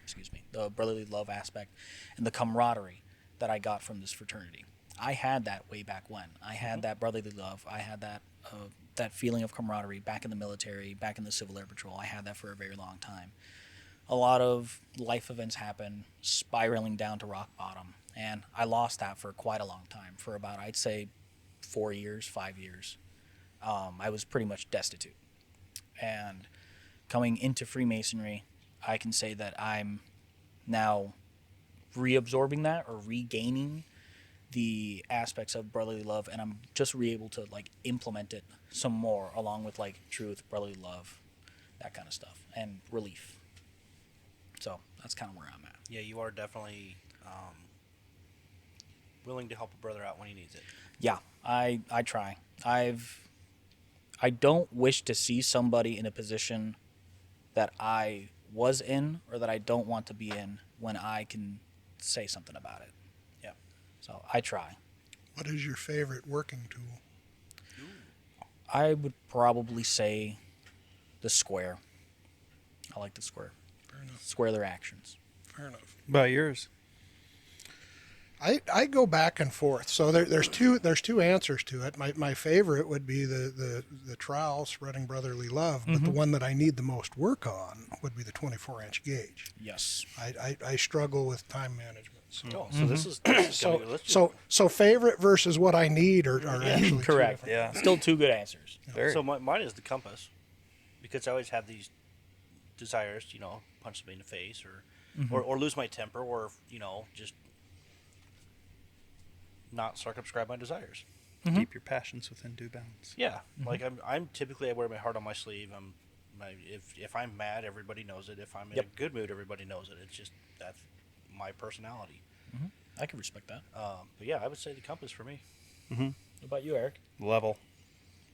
S5: brotherly love aspect and the camaraderie that I got from this fraternity. I had that way back when. I had that brotherly love. I had that feeling of camaraderie back in the military, back in the Civil Air Patrol. I had that for a very long time. A lot of life events happen, spiraling down to rock bottom, and I lost that for quite a long time, for about, I'd say, 4 years, 5 years. I was pretty much destitute. And coming into Freemasonry, I can say that I'm now reabsorbing that or regaining the aspects of brotherly love, and I'm just able to like implement it some more along with like truth, brotherly love, that kind of stuff, and relief. So that's kind of where I'm at.
S2: Yeah, you are definitely willing to help a brother out when he needs it.
S5: Yeah, I try. I don't wish to see somebody in a position that I was in or that I don't want to be in when I can say something about it.
S2: Yeah.
S5: So I try.
S4: What is your favorite working tool?
S5: I would probably say the square. I like the square.
S4: Fair enough.
S5: Square their actions.
S4: Fair enough.
S3: By yours.
S4: I go back and forth. So there's two answers to it. My favorite would be the trowel, spreading brotherly love, but the one that I need the most work on would be the 24-inch gauge.
S5: Yes.
S4: I struggle with time management. So,
S2: So this is
S4: so favorite versus what I need are actually
S5: Correct.
S4: two
S3: Yeah.
S5: Still two good answers.
S3: Very.
S2: So mine is the compass, because I always have these desires, punch somebody in the face or lose my temper or just not circumscribe my desires.
S3: Keep your passions within due bounds.
S2: Yeah, like I'm typically I wear my heart on my sleeve. If I'm mad, everybody knows it. If I'm in a good mood, everybody knows it. It's just that's my personality.
S5: I can respect that.
S2: But yeah, I would say the compass for me.
S5: What about you, Eric?
S3: Level.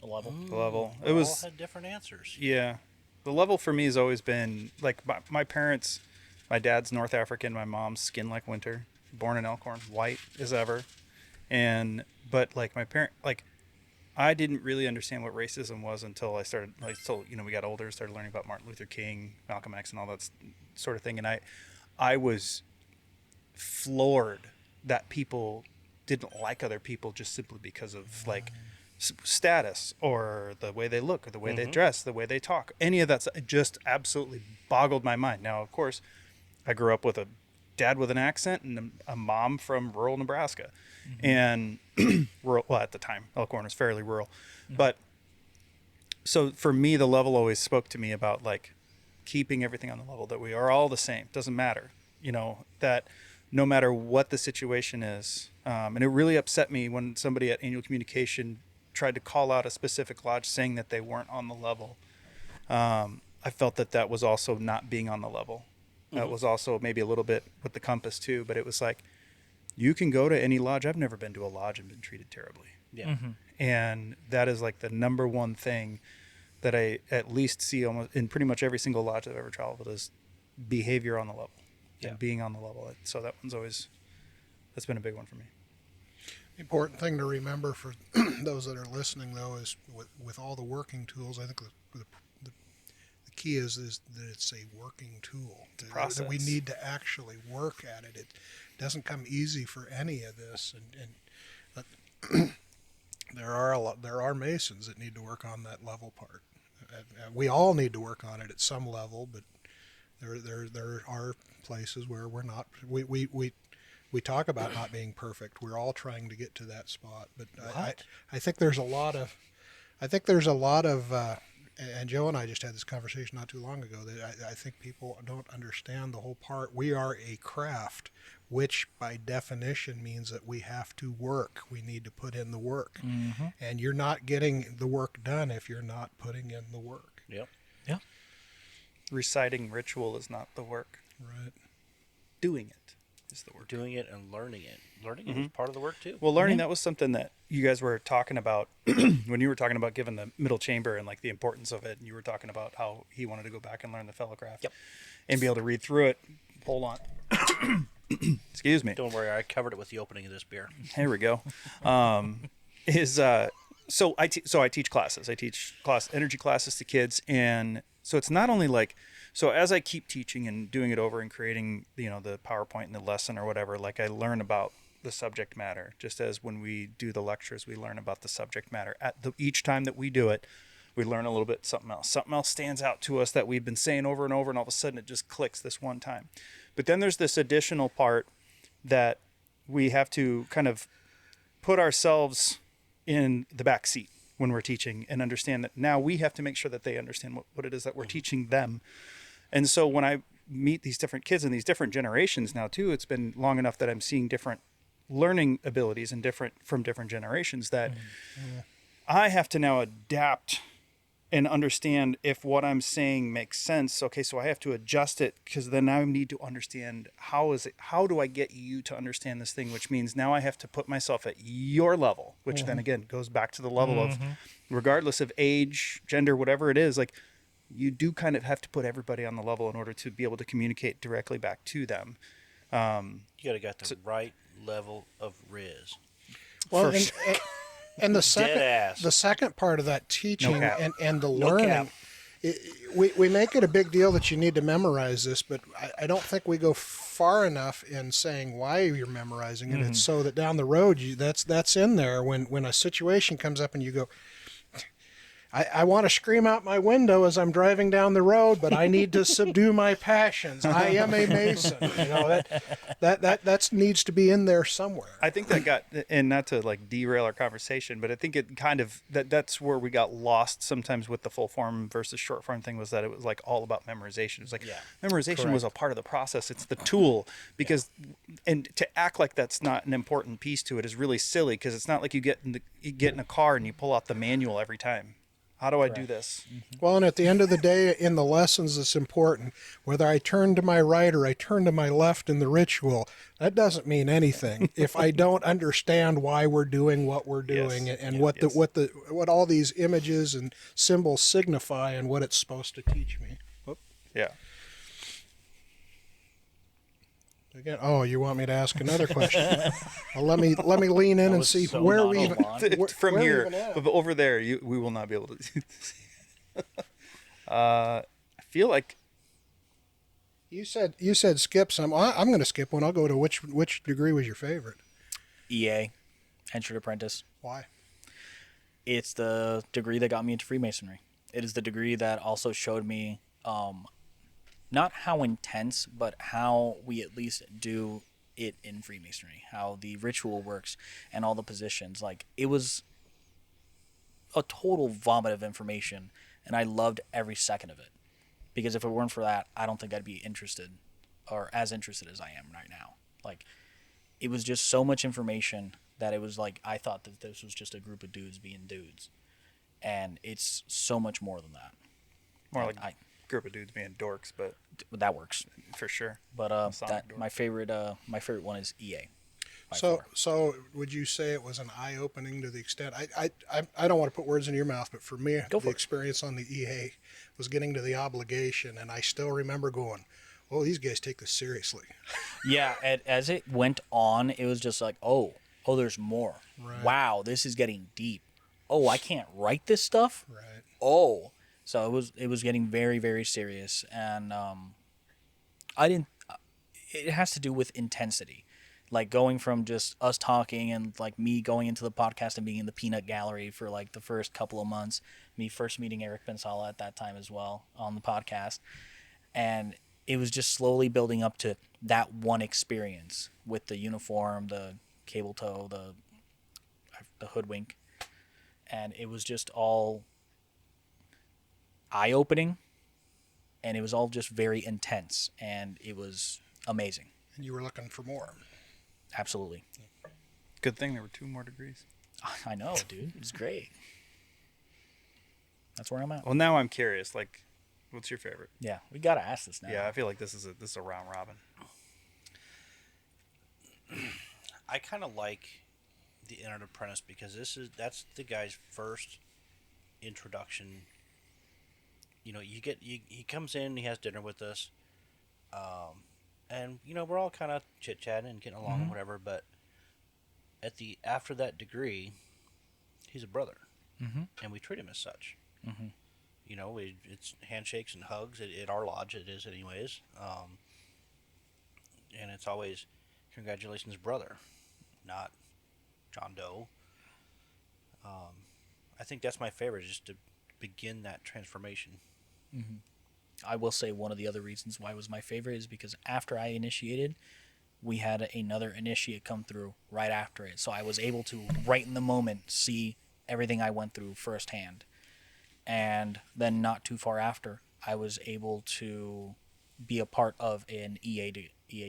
S5: The level.
S3: The level.
S2: We
S3: It
S2: all
S3: was.
S2: had different answers.
S3: Yeah. The level for me has always been like my parents. My dad's North African. My mom's skin like winter. Born in Elkhorn, white as ever. But like my parent, like I didn't really understand what racism was until I started, we got older, started learning about Martin Luther King, Malcolm X, and all that sort of thing. And I was floored that people didn't like other people just simply because of like status or the way they look or the way they dress, the way they talk. Any of that just absolutely boggled my mind. Now, of course, I grew up with a dad with an accent and a mom from rural Nebraska. And rural, well, at the time, Elkhorn was fairly rural. But so for me, the level always spoke to me about like keeping everything on the level, that we are all the same. Doesn't matter, that no matter what the situation is. And it really upset me when somebody at annual communication tried to call out a specific lodge saying that they weren't on the level. I felt that was also not being on the level. That was also maybe a little bit with the compass too, but it was like, you can go to any lodge. I've never been to a lodge and been treated terribly.
S2: Yeah.
S3: And that is like the number one thing that I at least see almost in pretty much every single lodge I've ever traveled is behavior on the level and being on the level. So that's been a big one for me.
S4: The important thing to remember for those that are listening, though, is with all the working tools, I think the key is that it's a working tool. That we need to actually work at it. It doesn't come easy for any of this, and there are Masons that need to work on that level part. We all need to work on it at some level, but there are places where we're not. We talk about not being perfect. We're all trying to get to that spot, but I think there's a lot of. And Joe and I just had this conversation not too long ago that I think people don't understand the whole part. We are a craft, which by definition means that we have to work. We need to put in the work. Mm-hmm. And you're not getting the work done if you're not putting in the work.
S2: Yep.
S5: Yeah.
S3: Reciting ritual is not the work.
S4: Right.
S3: Doing it is the work.
S2: Doing it and learning it. Learning it is part of the work too.
S3: Well, learning, that was something that you guys were talking about when you were talking about giving the middle chamber and like the importance of it. And you were talking about how he wanted to go back and learn the fellowcraft and be able to read through it. Hold on. Excuse me.
S2: Don't worry, I covered it with the opening of this beer.
S3: Here we go. So I teach classes. I teach energy classes to kids, and so it's not only like, so as I keep teaching and doing it over and creating, the PowerPoint and the lesson or whatever, like I learn about the subject matter. Just as when we do the lectures, we learn about the subject matter. Each time that we do it, we learn a little bit something else. Something else stands out to us that we've been saying over and over, and all of a sudden it just clicks this one time. But then there's this additional part that we have to kind of put ourselves in the back seat when we're teaching and understand that now we have to make sure that they understand what it is that we're teaching them. And so when I meet these different kids in these different generations now too, it's been long enough that I'm seeing different learning abilities and from different generations that I have to now adapt and understand if what I'm saying makes sense. Okay, so I have to adjust it because then I need to understand how do I get you to understand this thing, which means now I have to put myself at your level, which then again goes back to the level of regardless of age, gender, whatever it is, like you do kind of have to put everybody on the level in order to be able to communicate directly back to them.
S2: You gotta get the right level of riz.
S4: Well, and the second part of that teaching and the learning, we make it a big deal that you need to memorize this, but I don't think we go far enough in saying why you're memorizing it. It's so that down the road that's in there when a situation comes up and you go, I want to scream out my window as I'm driving down the road, but I need to subdue my passions. I am a Mason. That needs to be in there somewhere.
S3: I think that got, and not to like derail our conversation, but I think it kind of that's where we got lost sometimes with the full form versus short form thing, was that it was like all about memorization. It was like memorization was a part of the process. It's the tool and to act like that's not an important piece to it is really silly, because it's not like you get in a car and you pull out the manual every time. How do I do this?
S4: Well, and at the end of the day, in the lessons, it's important. Whether I turn to my right or I turn to my left in the ritual, that doesn't mean anything if I don't understand why we're doing what we're doing and what all these images and symbols signify and what it's supposed to teach me. Whoop.
S3: Yeah.
S4: Again, you want me to ask another question? Well, let me lean in and see where we even
S3: from here, but over there, we will not be able to do this. I feel like
S4: you said skip some. I'm going to skip one. I'll go to which degree was your favorite?
S5: EA, Entered Apprentice.
S4: Why?
S5: It's the degree that got me into Freemasonry. It is the degree that also showed me not how intense, but how we at least do it in Freemasonry, how the ritual works and all the positions. Like, it was a total vomit of information, and I loved every second of it. Because if it weren't for that, I don't think I'd be interested, or as interested as I am right now. Like, it was just so much information that it was like, I thought that this was just a group of dudes being dudes. And it's so much more than that.
S3: More like group of dudes being dorks, but
S5: that works
S3: for sure.
S5: But my favorite one is EA.
S4: So would you say it was an eye opening to the extent I don't want to put words in your mouth, but for me, the experience on the EA was getting to the obligation, and I still remember going, "Oh, these guys take this seriously."
S5: Yeah, as it went on, it was just like, oh, there's more.
S4: Right.
S5: Wow, this is getting deep. oh, I can't write this stuff.
S4: Right.
S5: Oh, so it was getting very, very serious, and I didn't. It has to do with intensity, like going from just us talking and like me going into the podcast and being in the peanut gallery for like the first couple of months. Me first meeting Eric Bensala at that time as well on the podcast, and it was just slowly building up to that one experience with the uniform, the cable tow, the hoodwink, and it was just all eye-opening, and it was all just very intense, and it was amazing.
S4: And you were looking for more.
S5: Absolutely.
S3: Good thing there were 2 more degrees.
S5: I know, dude. It's great. That's where I'm at.
S3: Well, now I'm curious. Like, what's your favorite?
S5: Yeah, we gotta ask this now.
S3: Yeah, I feel like this is a round robin.
S2: I kind of like the Entered Apprentice because that's the guy's first introduction. You know, he comes in, he has dinner with us, and you know we're all kind of chit chatting and getting along and whatever. But after that degree, he's a brother, and we treat him as such. You know, it's handshakes and hugs at our lodge. It is anyways, and it's always congratulations, brother, not John Doe. I think that's my favorite, just to begin that transformation.
S5: I will say one of the other reasons why it was my favorite is because after I initiated, we had another initiate come through right after it. So I was able to, right in the moment, see everything I went through firsthand. And then not too far after, I was able to be a part of an EA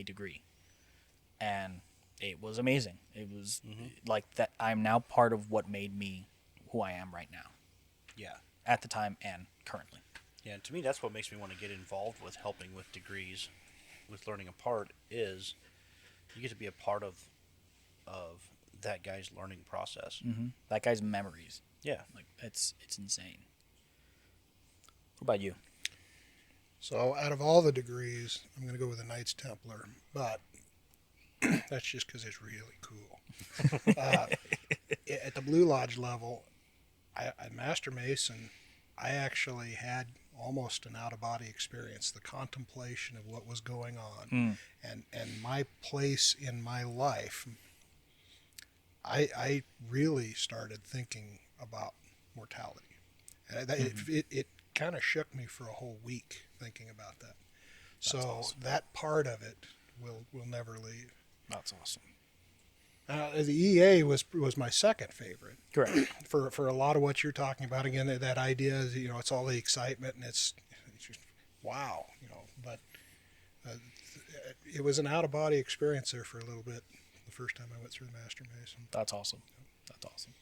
S5: degree. And it was amazing. It was like that. I'm now part of what made me who I am right now.
S2: Yeah.
S5: At the time and currently.
S2: Yeah, and to me, that's what makes me want to get involved with helping with degrees, with learning apart, is you get to be a part of that guy's learning process.
S5: That guy's memories.
S2: Yeah.
S5: Like, it's insane. What about you?
S4: So out of all the degrees, I'm going to go with the Knights Templar, but that's just because it's really cool. At the Blue Lodge level, I Master Mason, I actually had almost an out-of-body experience, the contemplation of what was going on, and my place in my life. I really started thinking about mortality, and it kind of shook me for a whole week thinking about that. So awesome. That part of it will never leave.
S5: That's awesome.
S4: The EA was my second favorite.
S5: Correct.
S4: For a lot of what you're talking about, again, that idea is, you know, it's all the excitement and it's just wow, you know. But it was an out of body experience there for a little bit. The first time I went through the Master Mason.
S5: That's awesome. That's awesome.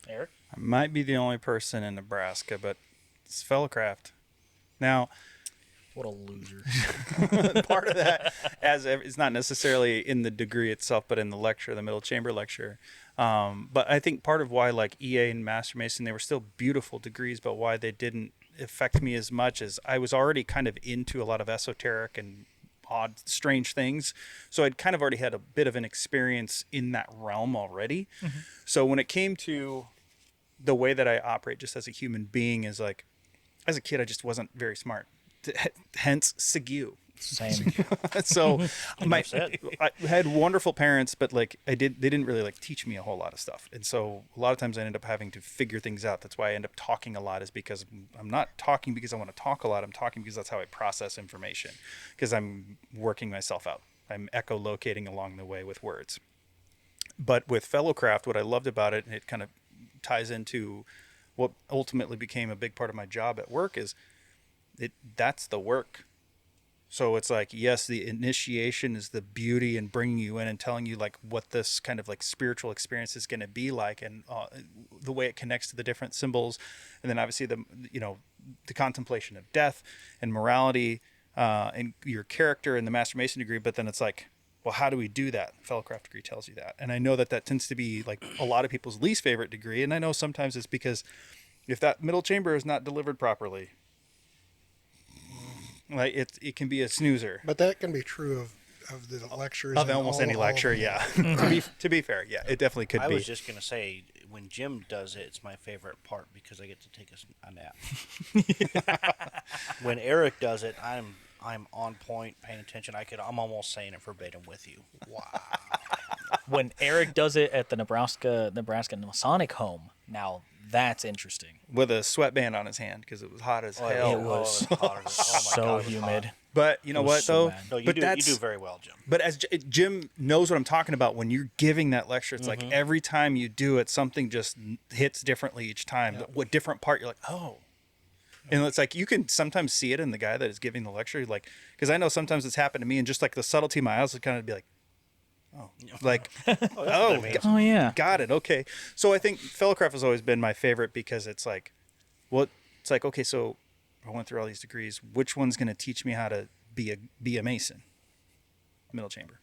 S5: Eric?
S3: I might be the only person in Nebraska, but it's Fellowcraft. Now,
S5: what a loser.
S3: Part of that, it's not necessarily in the degree itself, but in the lecture, the middle chamber lecture. But I think part of why like EA and Master Mason, they were still beautiful degrees, but why they didn't affect me as much as I was already kind of into a lot of esoteric and odd, strange things. So I'd kind of already had a bit of an experience in that realm already. So when it came to the way that I operate just as a human being, is like, as a kid, I just wasn't very smart. Hence SIGU.
S5: Same.
S3: So I had wonderful parents, but like they didn't really like teach me a whole lot of stuff. And so a lot of times I ended up having to figure things out. That's why I end up talking a lot, is because I'm not talking because I want to talk a lot. I'm talking because that's how I process information, because I'm working myself out. I'm echolocating along the way with words. But with Fellowcraft, what I loved about it, and it kind of ties into what ultimately became a big part of my job at work, is that's the work. So it's like, yes, the initiation is the beauty and bringing you in and telling you like what this kind of like spiritual experience is going to be like, and the way it connects to the different symbols, and then obviously the contemplation of death and morality and your character in the Master Mason degree. But then it's like, well, how do we do that? Fellowcraft degree tells you that, and I know that tends to be like a lot of people's least favorite degree, and I know sometimes it's because if that middle chamber is not delivered properly, like it can be a snoozer.
S4: But that can be true of of the lectures
S3: of
S4: and
S3: almost
S4: all-
S3: any
S4: all
S3: lecture.
S4: of them.
S3: Yeah. to be fair, yeah, it definitely could
S2: I
S3: be.
S2: was just gonna say when Jim does it, it's my favorite part because I get to take a nap. When Eric does it, I'm on point, paying attention. I'm almost saying it verbatim with you. Wow.
S5: When Eric does it at the Nebraska Masonic home, now that's interesting.
S3: With a sweatband on his hand because it was hot as hell.
S5: It was
S2: hot. Oh my
S5: so
S2: God, it was
S5: humid.
S2: hot.
S3: But you know
S5: It was
S3: what
S5: so
S3: though?
S5: bad.
S2: No, you
S3: but
S2: do
S3: that's,
S2: very well, Jim.
S3: But as Jim knows what I'm talking about, when you're giving that lecture, it's like every time you do it, something just hits differently each time.
S4: Yep.
S3: What different part you're like, oh. And it's like you can sometimes see it in the guy that is giving the lecture, like because I know sometimes it's happened to me, and just like the subtlety of my eyes would kind of be like, oh, like, oh,
S5: Oh yeah.
S3: got it, okay. So I think Fellowcraft has always been my favorite because it's like, well, it's like okay, so I went through all these degrees. Which one's going to teach me how to be a Mason? Middle chamber.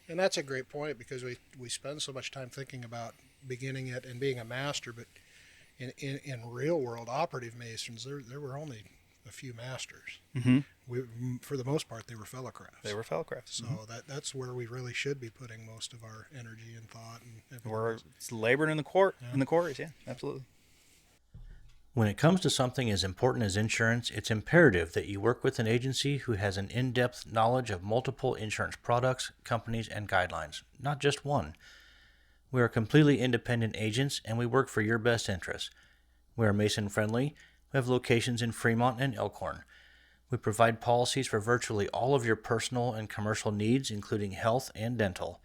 S4: And that's a great point because we spend so much time thinking about beginning it and being a master, but in real world operative Masons, there were only a few masters.
S3: Mm-hmm.
S4: For the most part, they were fellowcrafts.
S3: They were Fellowcraft.
S4: So that's where we really should be putting most of our energy and thought. And
S3: We're laboring in the quarries. Yeah, absolutely.
S6: When it comes to something as important as insurance, it's imperative that you work with an agency who has an in-depth knowledge of multiple insurance products, companies, and guidelines, not just one. We are completely independent agents, and we work for your best interests. We are Mason-friendly. We have locations in Fremont and Elkhorn. We provide policies for virtually all of your personal and commercial needs, including health and dental.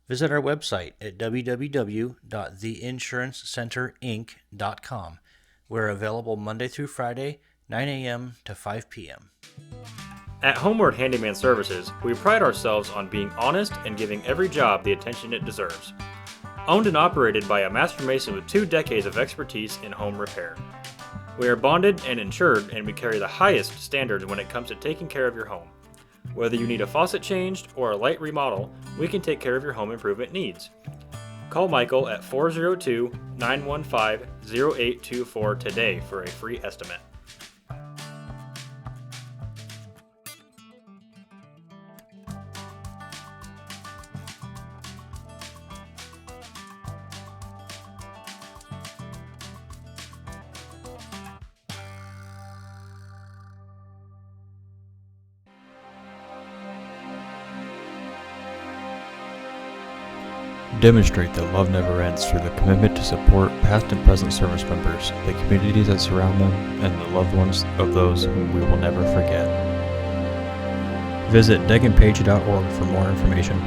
S6: Visit our website at www.theinsurancecenterinc.com. We're available Monday through Friday, 9 a.m. to 5 p.m.
S1: At Homeward Handyman Services, we pride ourselves on being honest and giving every job the attention it deserves. Owned and operated by a master mason with 2 decades of expertise in home repair. We are bonded and insured, and we carry the highest standards when it comes to taking care of your home. Whether you need a faucet changed or a light remodel, we can take care of your home improvement needs. Call Michael at 402-915-0824 today for a free estimate.
S7: Demonstrate that love never ends through the commitment to support past and present service members, the communities that surround them, and the loved ones of those whom we will never forget. Visit deganpage.org for more information.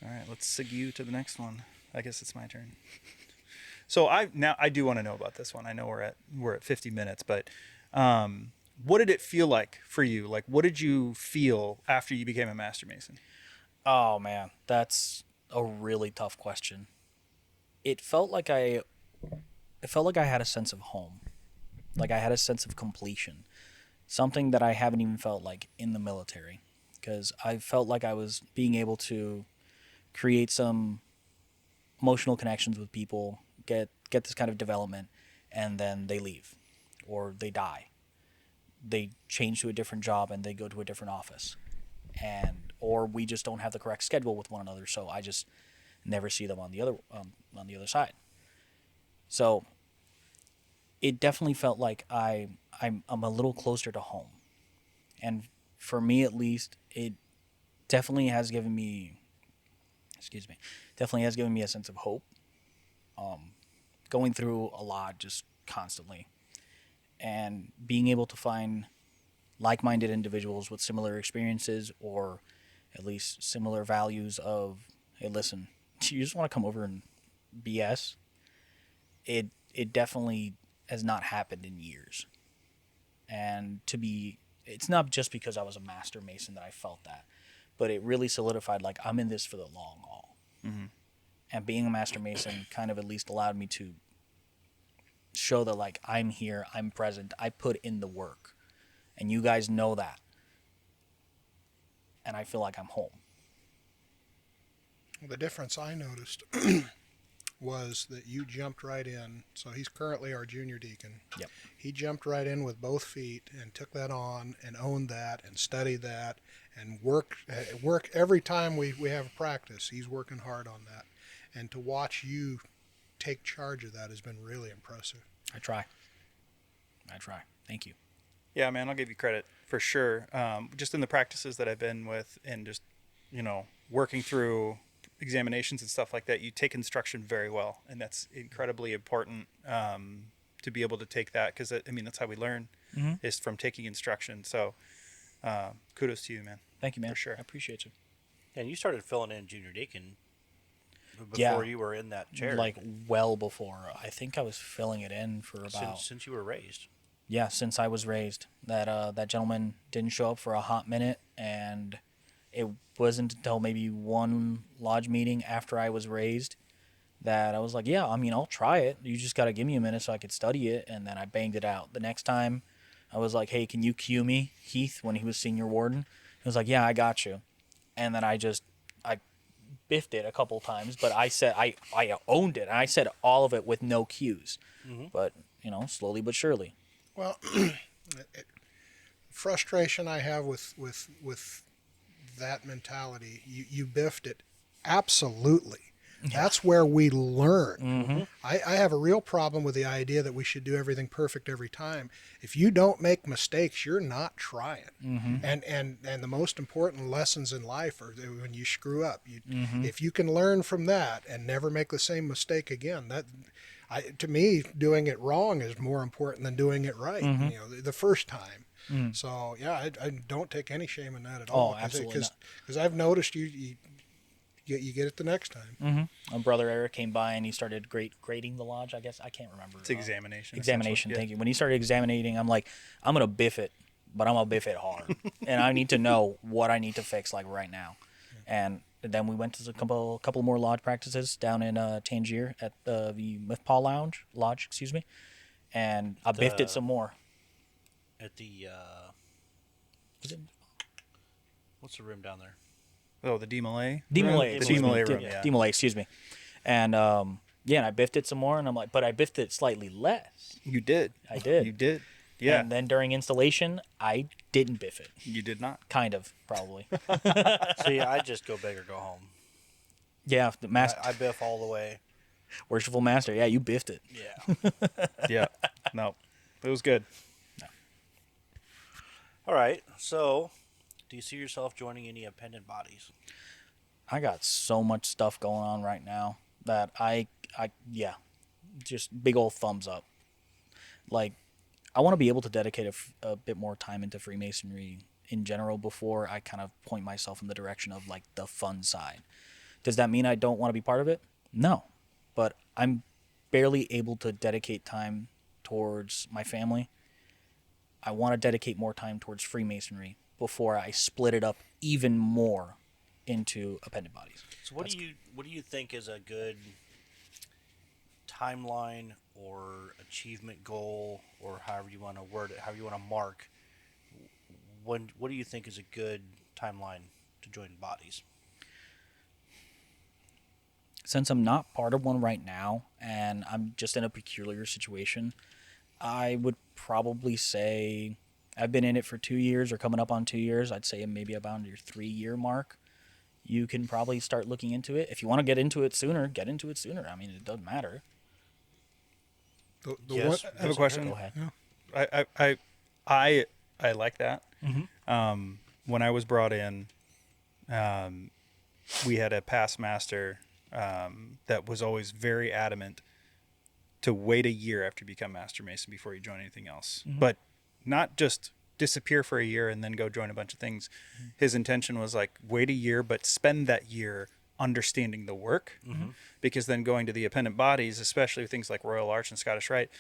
S3: All right, let's segue to the next one. I guess it's my turn. So I do want to know about this one. I know we're at 50 minutes, but what did it feel like for you? Like, what did you feel after you became a Master Mason?
S5: Oh man, that's a really tough question. It felt like I had a sense of home. Like I had a sense of completion. Something that I haven't even felt like in the military, because I felt like I was being able to create some emotional connections with people, get this kind of development, and then they leave or they die. They change to a different job and they go to a different office, or we just don't have the correct schedule with one another, so I just never see them on the other side. So it definitely felt like I'm a little closer to home, and for me at least, it definitely has given me a sense of hope. Going through a lot just constantly, and being able to find like-minded individuals with similar experiences or at least similar values of, hey, listen, do you just want to come over and BS? It definitely has not happened in years. And it's not just because I was a Master Mason that I felt that, but it really solidified, like, I'm in this for the long haul.
S3: Mm-hmm.
S5: And being a Master Mason kind of at least allowed me to show that, like, I'm here, I'm present, I put in the work. And you guys know that. And I feel like I'm home.
S4: The difference I noticed was that you jumped right in. So he's currently our junior deacon.
S5: Yep.
S4: He jumped right in with both feet and took that on and owned that and studied that and work every time we have a practice. He's working hard on that. And to watch you take charge of that has been really impressive.
S5: I try. Thank you.
S3: Yeah, man, I'll give you credit for sure. Just in the practices that I've been with and just, working through examinations and stuff like that, you take instruction very well. And that's incredibly important to be able to take that because, that's how we learn is from taking instruction. So kudos to you, man.
S5: Thank you, man.
S3: For sure.
S5: I appreciate you.
S2: And you started filling in junior deacon before you were in that chair.
S5: Like well before. I think I was filling it in for about...
S2: Since you were raised.
S5: Yeah, since I was raised. That gentleman didn't show up for a hot minute, and it wasn't until maybe one lodge meeting after I was raised that I was like, yeah, I'll try it. You just got to give me a minute so I could study it, and then I banged it out. The next time, I was like, hey, can you cue me, Heath, when he was senior warden? He was like, yeah, I got you. And then I biffed it a couple times, but I said I owned it, and I said all of it with no cues. But, slowly but surely.
S4: Well, frustration I have with that mentality, you biffed it. Absolutely. That's where we learn. I have a real problem with the idea that we should do everything perfect every time. If you don't make mistakes, you're not trying. And the most important lessons in life are when you screw up. If you can learn from that and never make the same mistake again, to me, doing it wrong is more important than doing it right. The first time. So yeah, I don't take any shame in that at all.
S5: Absolutely not.
S4: Because I've noticed you get it the next time.
S5: My brother Eric came by and he started grading the lodge. I guess I can't remember.
S3: It's examination.
S5: Examination.
S3: Yeah.
S5: Thank you. When he started examining, I'm like, I'm gonna biff it, but I'm gonna biff it hard, and I need to know what I need to fix like right now. And then we went to a couple more lodge practices down in Tangier at the Mythpaw Lodge, excuse me, and I biffed it some more.
S2: At the what's the room down there?
S3: Oh, the DMLA?
S5: DMLA.
S3: The DMLA room, yeah.
S5: DMLA, excuse me. And and I biffed it some more, and I'm like, but I biffed it slightly less.
S3: You did.
S5: I did.
S3: You did. Yeah.
S5: And then during installation, I didn't biff it.
S3: You did not.
S5: Kind of, probably.
S2: So yeah, I just go big or go home.
S5: Yeah, the master.
S2: I biff all the way.
S5: Worshipful master. Yeah, you biffed it.
S2: Yeah.
S3: Yeah. No. It was good.
S2: All right. So, do you see yourself joining any appendant bodies?
S5: I got so much stuff going on right now that yeah, just big old thumbs up. Like, I want to be able to dedicate a bit more time into Freemasonry in general before I kind of point myself in the direction of like the fun side. Does that mean I don't want to be part of it? No, but I'm barely able to dedicate time towards my family. I want to dedicate more time towards Freemasonry before I split it up even more into appendant bodies.
S2: So what do you think is a good timeline or achievement goal, or however you want to word it, however you want to mark? What do you think is a good timeline to join bodies?
S5: Since I'm not part of one right now, and I'm just in a peculiar situation, I would probably say I've been in it for 2 years or coming up on 2 years. I'd say maybe about your 3-year mark. You can probably start looking into it. If you want to get into it sooner, get into it sooner. I mean, it doesn't matter.
S2: Yes.
S3: I have a question.
S5: Go ahead.
S3: Yeah. I like that. When I was brought in, we had a past master that was always very adamant to wait a year after you become Master Mason before you join anything else. But not just disappear for a year and then go join a bunch of things. His intention was like, wait a year, but spend that year understanding the work. Because then going to the appendant bodies, especially things like Royal Arch and Scottish Rite,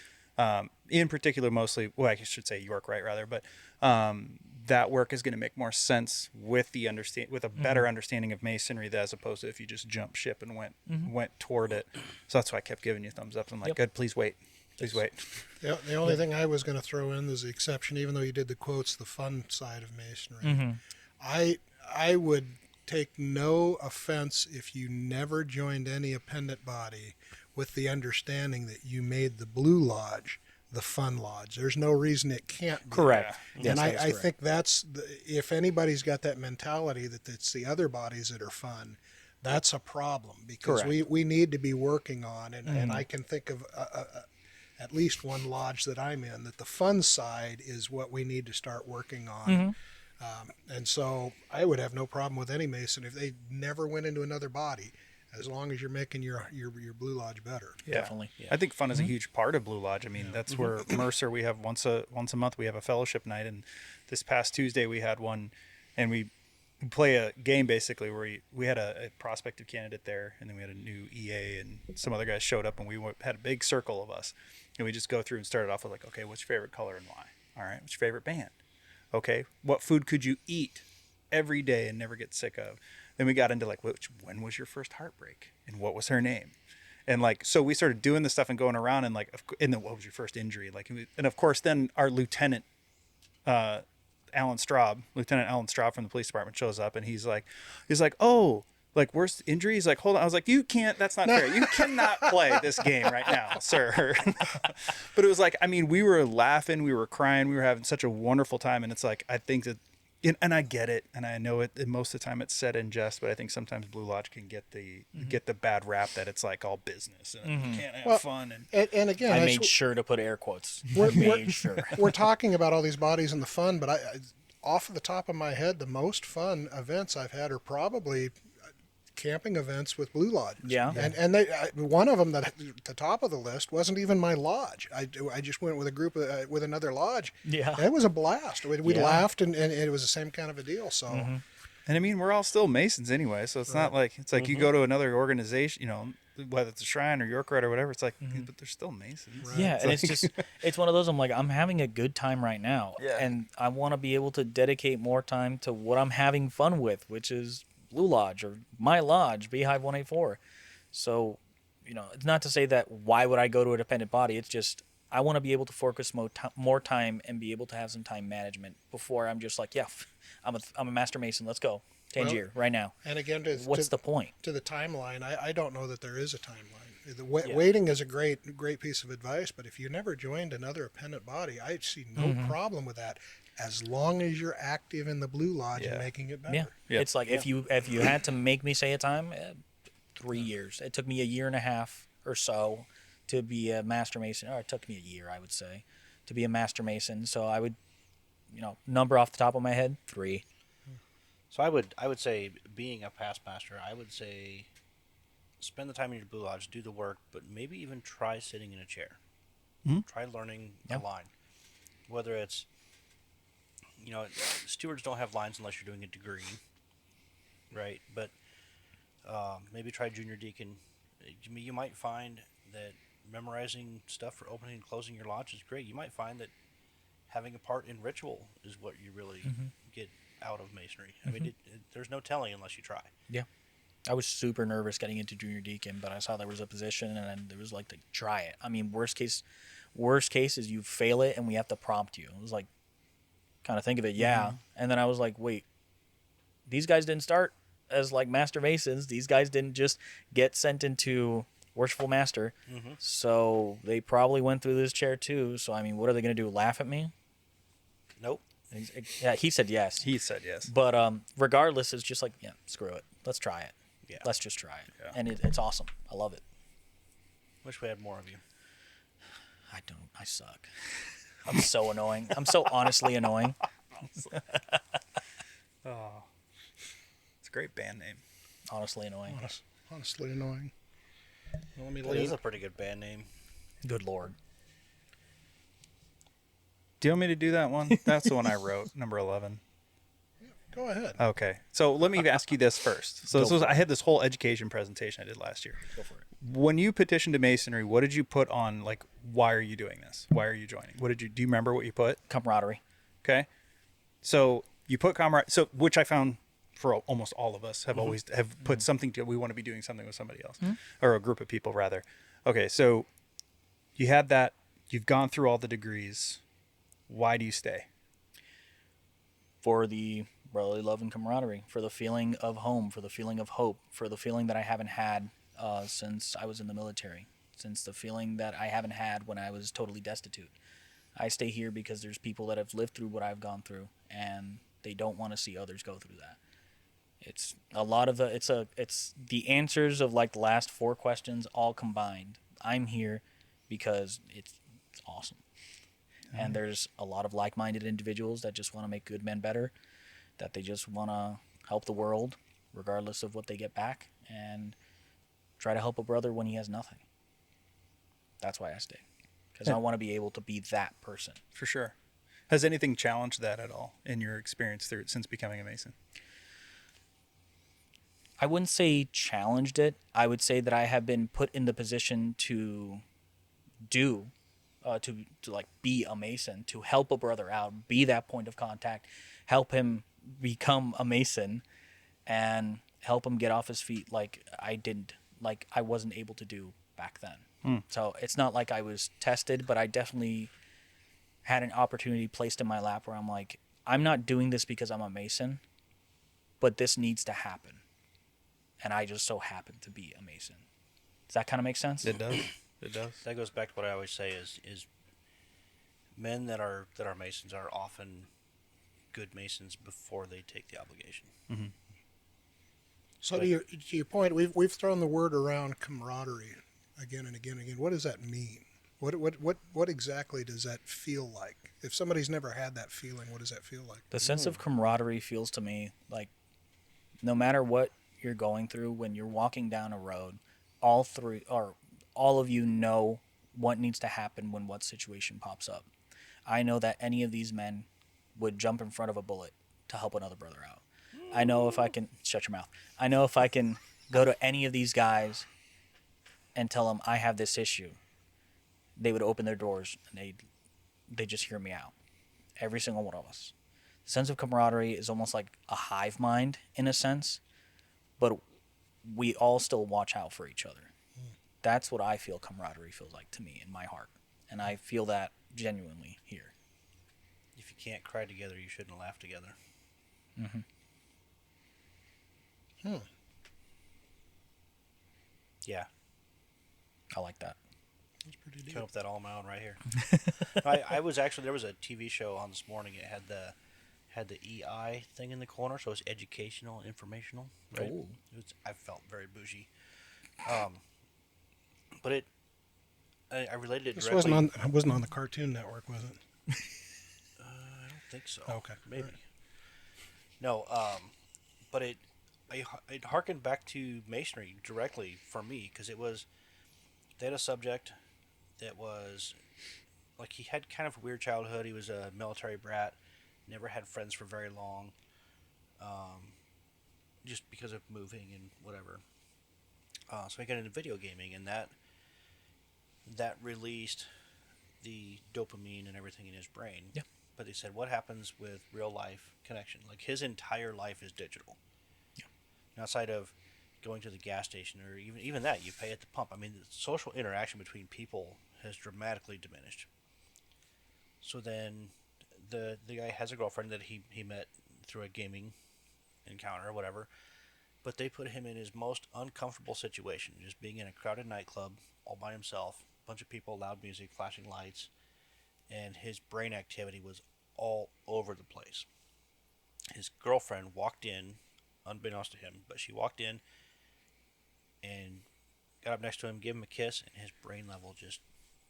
S3: in particular, mostly, well, I should say York Rite rather, but that work is going to make more sense with a better understanding of Masonry as opposed to if you just jumped ship and went toward it. So that's why I kept giving you thumbs up. I'm like, good, please wait. Please wait.
S4: The only thing I was going to throw in is the exception, even though you did the quotes, the fun side of Masonry. I would take no offense if you never joined any appendant body with the understanding that you made the Blue Lodge the fun lodge. There's no reason it can't be.
S5: Correct.
S3: Yeah.
S4: And
S5: Yes, that is
S4: I
S5: correct.
S4: think that's, if anybody's got that mentality that it's the other bodies that are fun, that's a problem, because
S5: Correct.
S4: we need to be working on, and I can think of at least one lodge that I'm in, that the fun side is what we need to start working on. And so I would have no problem with any Mason if they never went into another body, as long as you're making your Blue Lodge better.
S3: Yeah.
S5: Definitely.
S3: I think fun is a huge part of Blue Lodge. I mean, that's where Mercer, we have once a month, we have a fellowship night. And this past Tuesday we had one, and we play a game basically where we had a prospective candidate there, and then we had a new EA, and some other guys showed up, and had a big circle of us. And we just go through and started off with like, okay, what's your favorite color and why? All right. What's your favorite band? Okay. What food could you eat every day and never get sick of? Then we got into like, when was your first heartbreak, and what was her name? And like, so we started doing this stuff and going around, and like, and then what was your first injury? Like, and of course, then our lieutenant, Lieutenant Alan Straub from the police department shows up, and he's like, oh, like, worst injury? He's like, hold on. I was like, you can't, that's not fair. You cannot play this game right now, sir. But it was like, I mean, we were laughing, we were crying, we were having such a wonderful time. And it's like, I think that, and I get it, and I know it, and most of the time it's said in jest, but I think sometimes Blue Lodge can get the bad rap that it's like all business and you can't have fun.
S4: And again,
S5: I made sure to put air quotes.
S4: We're,
S5: Made sure.
S4: we're talking about all these bodies and the fun, but I off of the top of my head, the most fun events I've had are probably camping events with Blue Lodges.
S5: Yeah.
S4: And they, one of them that at the top of the list wasn't even my lodge. I just went with a group with another lodge.
S5: Yeah.
S4: It was a blast. We
S5: Yeah.
S4: laughed, and it was the same kind of a deal. So
S3: And I mean, we're all still Masons anyway, so it's not like, it's like you go to another organization, you know, whether it's a Shrine or York Rite or whatever, it's like, but they're still Masons.
S5: Yeah, and it's just, it's one of those, I'm like, I'm having a good time right now.
S3: Yeah.
S5: And I want to be able to dedicate more time to what I'm having fun with, which is Blue Lodge or my lodge, Beehive 184. So, you know, it's not to say that why would I go to a dependent body? It's just, I want to be able to focus more time and be able to have some time management before I'm just like, yeah, I'm a Master Mason. Let's go. Tangier, right now.
S4: and again,
S5: What's the point?
S4: to the timeline? I don't know that there is a timeline. Waiting is a great piece of advice, but if you never joined another appendant body, I see no problem with that, as long as you're active in the Blue Lodge and making it better.
S5: Yeah.
S3: Yeah.
S5: It's like if you had to make me say a time, 3 years. It took me a year and a half or so to be a Master Mason. Or it took me a year, I would say, to be a Master Mason. So I would, number off the top of my head, 3.
S2: So I would say, being a past master, I would say spend the time in your Blue Lodge, do the work, but maybe even try sitting in a chair. Try learning a line. Whether it's, stewards don't have lines unless you're doing a degree, right? But maybe try junior deacon. You might find that memorizing stuff for opening and closing your lodge is great. You might find that having a part in ritual is what you really get out of Masonry. I mean, there's no telling unless you try.
S5: Yeah. I was super nervous getting into junior deacon, but I saw there was a position, and then there was like, to try it. I mean, worst case is you fail it, and we have to prompt you. It was like, kind of think of it, yeah. And then I was like, wait, these guys didn't start as like Master Masons. These guys didn't just get sent into Worshipful Master. So they probably went through this chair too. So, I mean, what are they going to do, laugh at me?
S2: Nope.
S5: Yeah, he said yes.
S3: He said yes.
S5: But regardless, it's just like, yeah, screw it. Let's try it.
S2: Yeah.
S5: Let's just try it.
S3: Yeah.
S5: And it's awesome. I love it.
S2: Wish we had more of you.
S5: I don't. I suck. I'm so annoying. I'm so honestly annoying.
S3: It's a great band name.
S5: Honestly annoying.
S4: Honestly annoying. Let me
S2: That is a pretty good band name.
S5: Good Lord.
S3: Do you want me to do that one? That's the one I wrote, number 11.
S4: Go ahead.
S3: Okay. So let me ask you this first. So I had this whole education presentation I did last year.
S5: Go for it.
S3: When you petitioned to Masonry, what did you put on, like, why are you doing this? Why are you joining? Do you remember what you put?
S5: Camaraderie.
S3: Okay. So you put camaraderie, which I found for almost all of us have always put something to, we want to be doing something with somebody else or a group of people rather. Okay. So you had that, you've gone through all the degrees. Why do you stay?
S5: For the brotherly love and camaraderie, for the feeling of home, for the feeling of hope, for the feeling that I haven't had since I was in the military, since the feeling that I haven't had when I was totally destitute. I stay here because there's people that have lived through what I've gone through, and they don't want to see others go through that. It's a lot of it's the answers of like the last 4 questions all combined. I'm here because it's awesome. And there's a lot of like-minded individuals that just want to make good men better, that they just want to help the world regardless of what they get back, and try to help a brother when he has nothing. That's why I stay, because I want to be able to be that person.
S3: For sure. Has anything challenged that at all in your experience through since becoming a Mason?
S5: I wouldn't say challenged it. I would say that I have been put in the position to do, to like be a Mason, to help a brother out, be that point of contact, help him become a Mason, and help him get off his feet like I wasn't able to do back then. So it's not like I was tested, but I definitely had an opportunity placed in my lap where I'm like, I'm not doing this because I'm a Mason, but this needs to happen. And I just so happen to be a Mason. Does that kind of make sense?
S3: It does. It does.
S2: That goes back to what I always say is men that are Masons are often good Masons before they take the obligation.
S3: Mm-hmm.
S4: So to your point, we've thrown the word around camaraderie again and again and again. What does that mean? What exactly does that feel like? If somebody's never had that feeling, what does that feel like?
S5: The sense of camaraderie feels to me like no matter what you're going through, when you're walking down a road, all of you know what needs to happen when what situation pops up. I know that any of these men would jump in front of a bullet to help another brother out. I know if I can shut your mouth. I know if I can go to any of these guys and tell them I have this issue, they would open their doors and they just hear me out. Every single one of us. The sense of camaraderie is almost like a hive mind in a sense, but we all still watch out for each other. That's what I feel camaraderie feels like to me in my heart. And I feel that genuinely here.
S2: If you can't cry together, you shouldn't laugh together.
S5: Mm-hmm.
S2: Yeah.
S5: I like that.
S4: That's pretty deep.
S2: Come up with that all on my own right here. I was actually, there was a TV show on this morning. It had the EI thing in the corner, so it's educational, informational. Right?
S5: Oh.
S2: I felt very bougie. But I related it
S4: This
S2: directly.
S4: wasn't on the Cartoon Network, was it?
S2: I don't think so.
S4: Okay.
S2: Maybe.
S4: Right.
S2: No, but it harkened back to Masonry directly for me, because they had a subject that was, like, he had kind of a weird childhood. He was a military brat, never had friends for very long, just because of moving and whatever. So he got into video gaming, and that released the dopamine and everything in his brain.
S5: Yeah.
S2: But they said, what happens with real life connection? Like, his entire life is digital.
S5: Yeah.
S2: And outside of going to the gas station, or even that, you pay at the pump. I mean, the social interaction between people has dramatically diminished. So then the guy has a girlfriend that he met through a gaming encounter or whatever, but they put him in his most uncomfortable situation, just being in a crowded nightclub all by himself, a bunch of people, loud music, flashing lights, and his brain activity was all over the place. His girlfriend walked in, unbeknownst to him, but she walked in and got up next to him, gave him a kiss, and his brain level just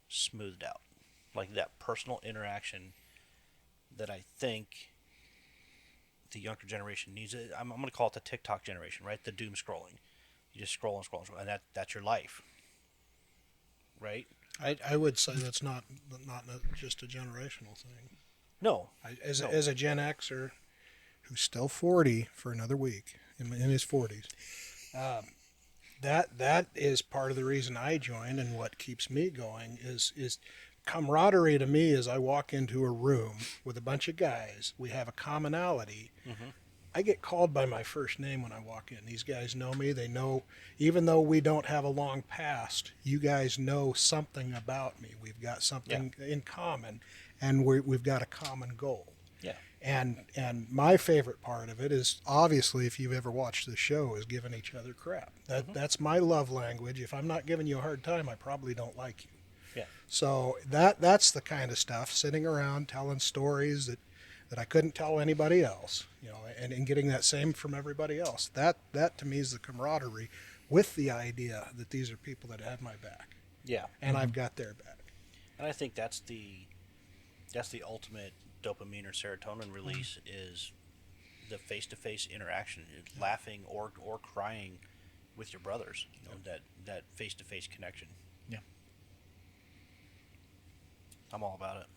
S2: smoothed out. Like, that personal interaction that I think the younger generation needs. I'm going to call it the TikTok generation, right? The doom scrolling. You just scroll and scroll and scroll, and that's your life, right?
S4: I would say that's not just a generational thing.
S2: No.
S4: As a Gen Xer who's still 40 for another week, in his 40s, that is part of the reason I joined, and what keeps me going is camaraderie to me. Is I walk into a room with a bunch of guys, we have a commonality. Mm-hmm. I get called by my first name when I walk in. These guys know me. They know, even though we don't have a long past, you guys know something about me. We've got something in common, and we've got a common goal.
S2: Yeah.
S4: And my favorite part of it is, obviously, if you've ever watched the show, is giving each other crap. That's my love language. If I'm not giving you a hard time, I probably don't like you.
S2: Yeah.
S4: So that's the kind of stuff, sitting around telling stories that I couldn't tell anybody else, and getting that same from everybody else. That to me is the camaraderie, with the idea that these are people that have my back.
S2: Yeah.
S4: And I've got their back.
S2: And I think that's the ultimate dopamine or serotonin release, is the face-to-face interaction, laughing or crying with your brothers. That face-to-face connection.
S5: Yeah.
S2: I'm all about it.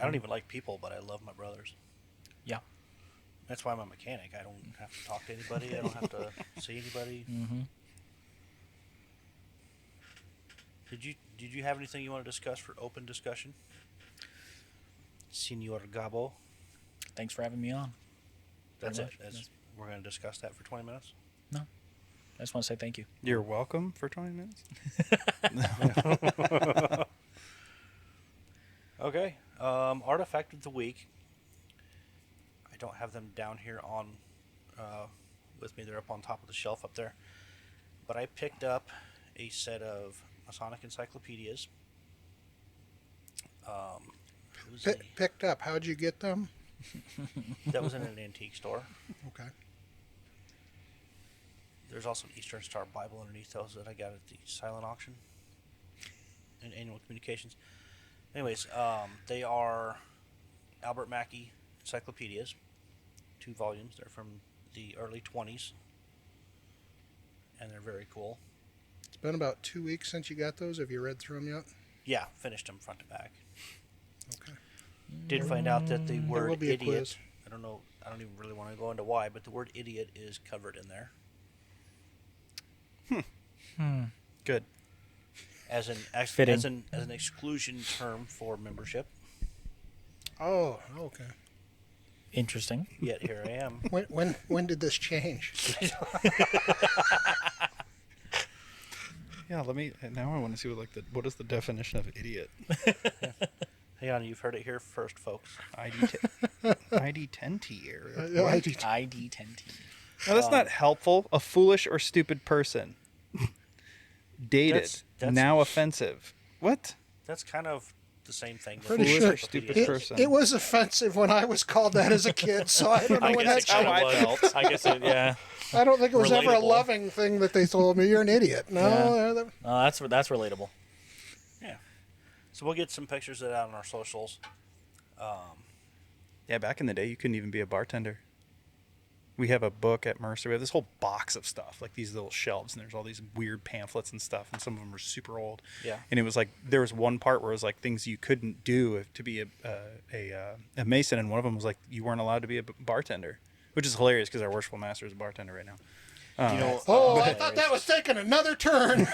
S2: I don't even like people, but I love my brothers.
S5: Yeah.
S2: That's why I'm a mechanic. I don't have to talk to anybody. I don't have to see anybody.
S5: Mm-hmm.
S2: Did you have anything you want to discuss for open discussion, Senor Gabo?
S5: Thanks for having me on.
S2: That's
S5: Very
S2: it.
S5: much.
S2: We're going to discuss that for 20 minutes.
S5: No, I just want to say thank you.
S3: You're welcome for 20 minutes.
S2: Okay. Artifact of the week. I don't have them down here on with me. They're up on top of the shelf up there. But I picked up a set of Masonic encyclopedias.
S4: Picked up. How'd you get them?
S2: That was in an antique store.
S4: Okay.
S2: There's also an Eastern Star Bible underneath those that I got at the silent auction in Annual Communications. Anyways, they are Albert Mackey encyclopedias, 2 volumes. They're from the early 20s, and they're very cool.
S4: It's been about 2 weeks since you got those. Have you read through them yet?
S2: Yeah, finished them front to back.
S4: Okay.
S2: Did find out that the
S4: There
S2: word
S4: will be a
S2: idiot,
S4: quiz.
S2: I don't know, I don't even really want to go into why, but the word idiot is covered in there
S3: Good.
S2: as an
S5: Fitting.
S2: as an exclusion term for membership.
S4: Oh, okay.
S5: Interesting.
S2: Yet here I am.
S4: When did this change?
S3: Yeah, now I want to see what is the definition of idiot?
S2: Hang on, you've heard it here first, folks.
S3: ID 10T area.
S5: ID 10T.
S3: No, that's not helpful. A foolish or stupid person. Dated.
S2: That's-
S3: now offensive. What?
S2: That's kind of the same thing.
S4: Pretty
S2: that
S3: Foolish
S4: sure
S3: or stupid
S2: encyclopedia
S3: person.
S2: is.
S4: It was offensive when I was called that as a kid, so I don't know when that
S3: how I
S4: changed.
S3: felt.
S5: I guess it, yeah.
S4: I don't think it was ever a
S2: Relatable.
S4: loving thing that they told me. You're an idiot. No,
S5: That's relatable.
S2: Yeah. So we'll get some pictures of that on our socials.
S3: Yeah, back in the day, you couldn't even be a bartender. We have a book at Mercer. We have this whole box of stuff, like these little shelves, and there's all these weird pamphlets and stuff, and some of them are super old.
S2: Yeah.
S3: And it was like there was one part where it was like things you couldn't do to be a Mason, and one of them was like you weren't allowed to be a bartender, which is hilarious because our worshipful master is a bartender right now.
S2: You know,
S4: I thought that was taking another turn.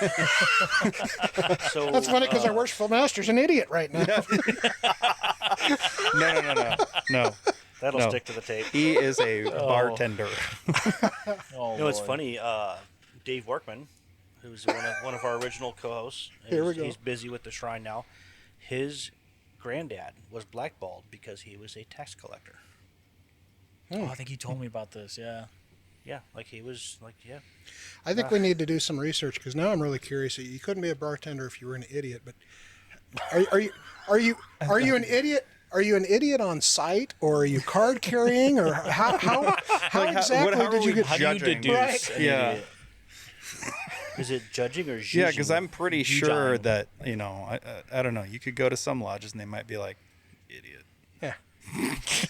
S2: so
S4: That's funny because our worshipful master's an idiot right now.
S3: No.
S2: that'll
S3: no.
S2: stick to the tape.
S3: He is a bartender.
S5: Oh,
S2: You know, it's
S5: Lord.
S2: funny. Dave Workman, who's one of our original co-hosts,
S4: Here we go.
S2: He's busy with the shrine now. His granddad was blackballed because he was a tax collector.
S5: Oh, I think you told me about this. Yeah.
S2: Yeah, like he was like, yeah.
S4: I think we need to do some research because now I'm really curious. You couldn't be a bartender if you were an idiot, but are you an idiot? Are you an idiot on site, or are you card carrying, or how exactly
S3: how are
S4: did you
S3: we
S4: get?
S5: How do you
S3: Judging.
S5: deduce?
S4: Right.
S5: an
S3: Yeah.
S5: idiot?
S2: Is it judging or
S3: Yeah, because
S2: judging?
S3: I'm pretty sure that I don't know. You could go to some lodges and they might be like, idiot.
S4: Yeah.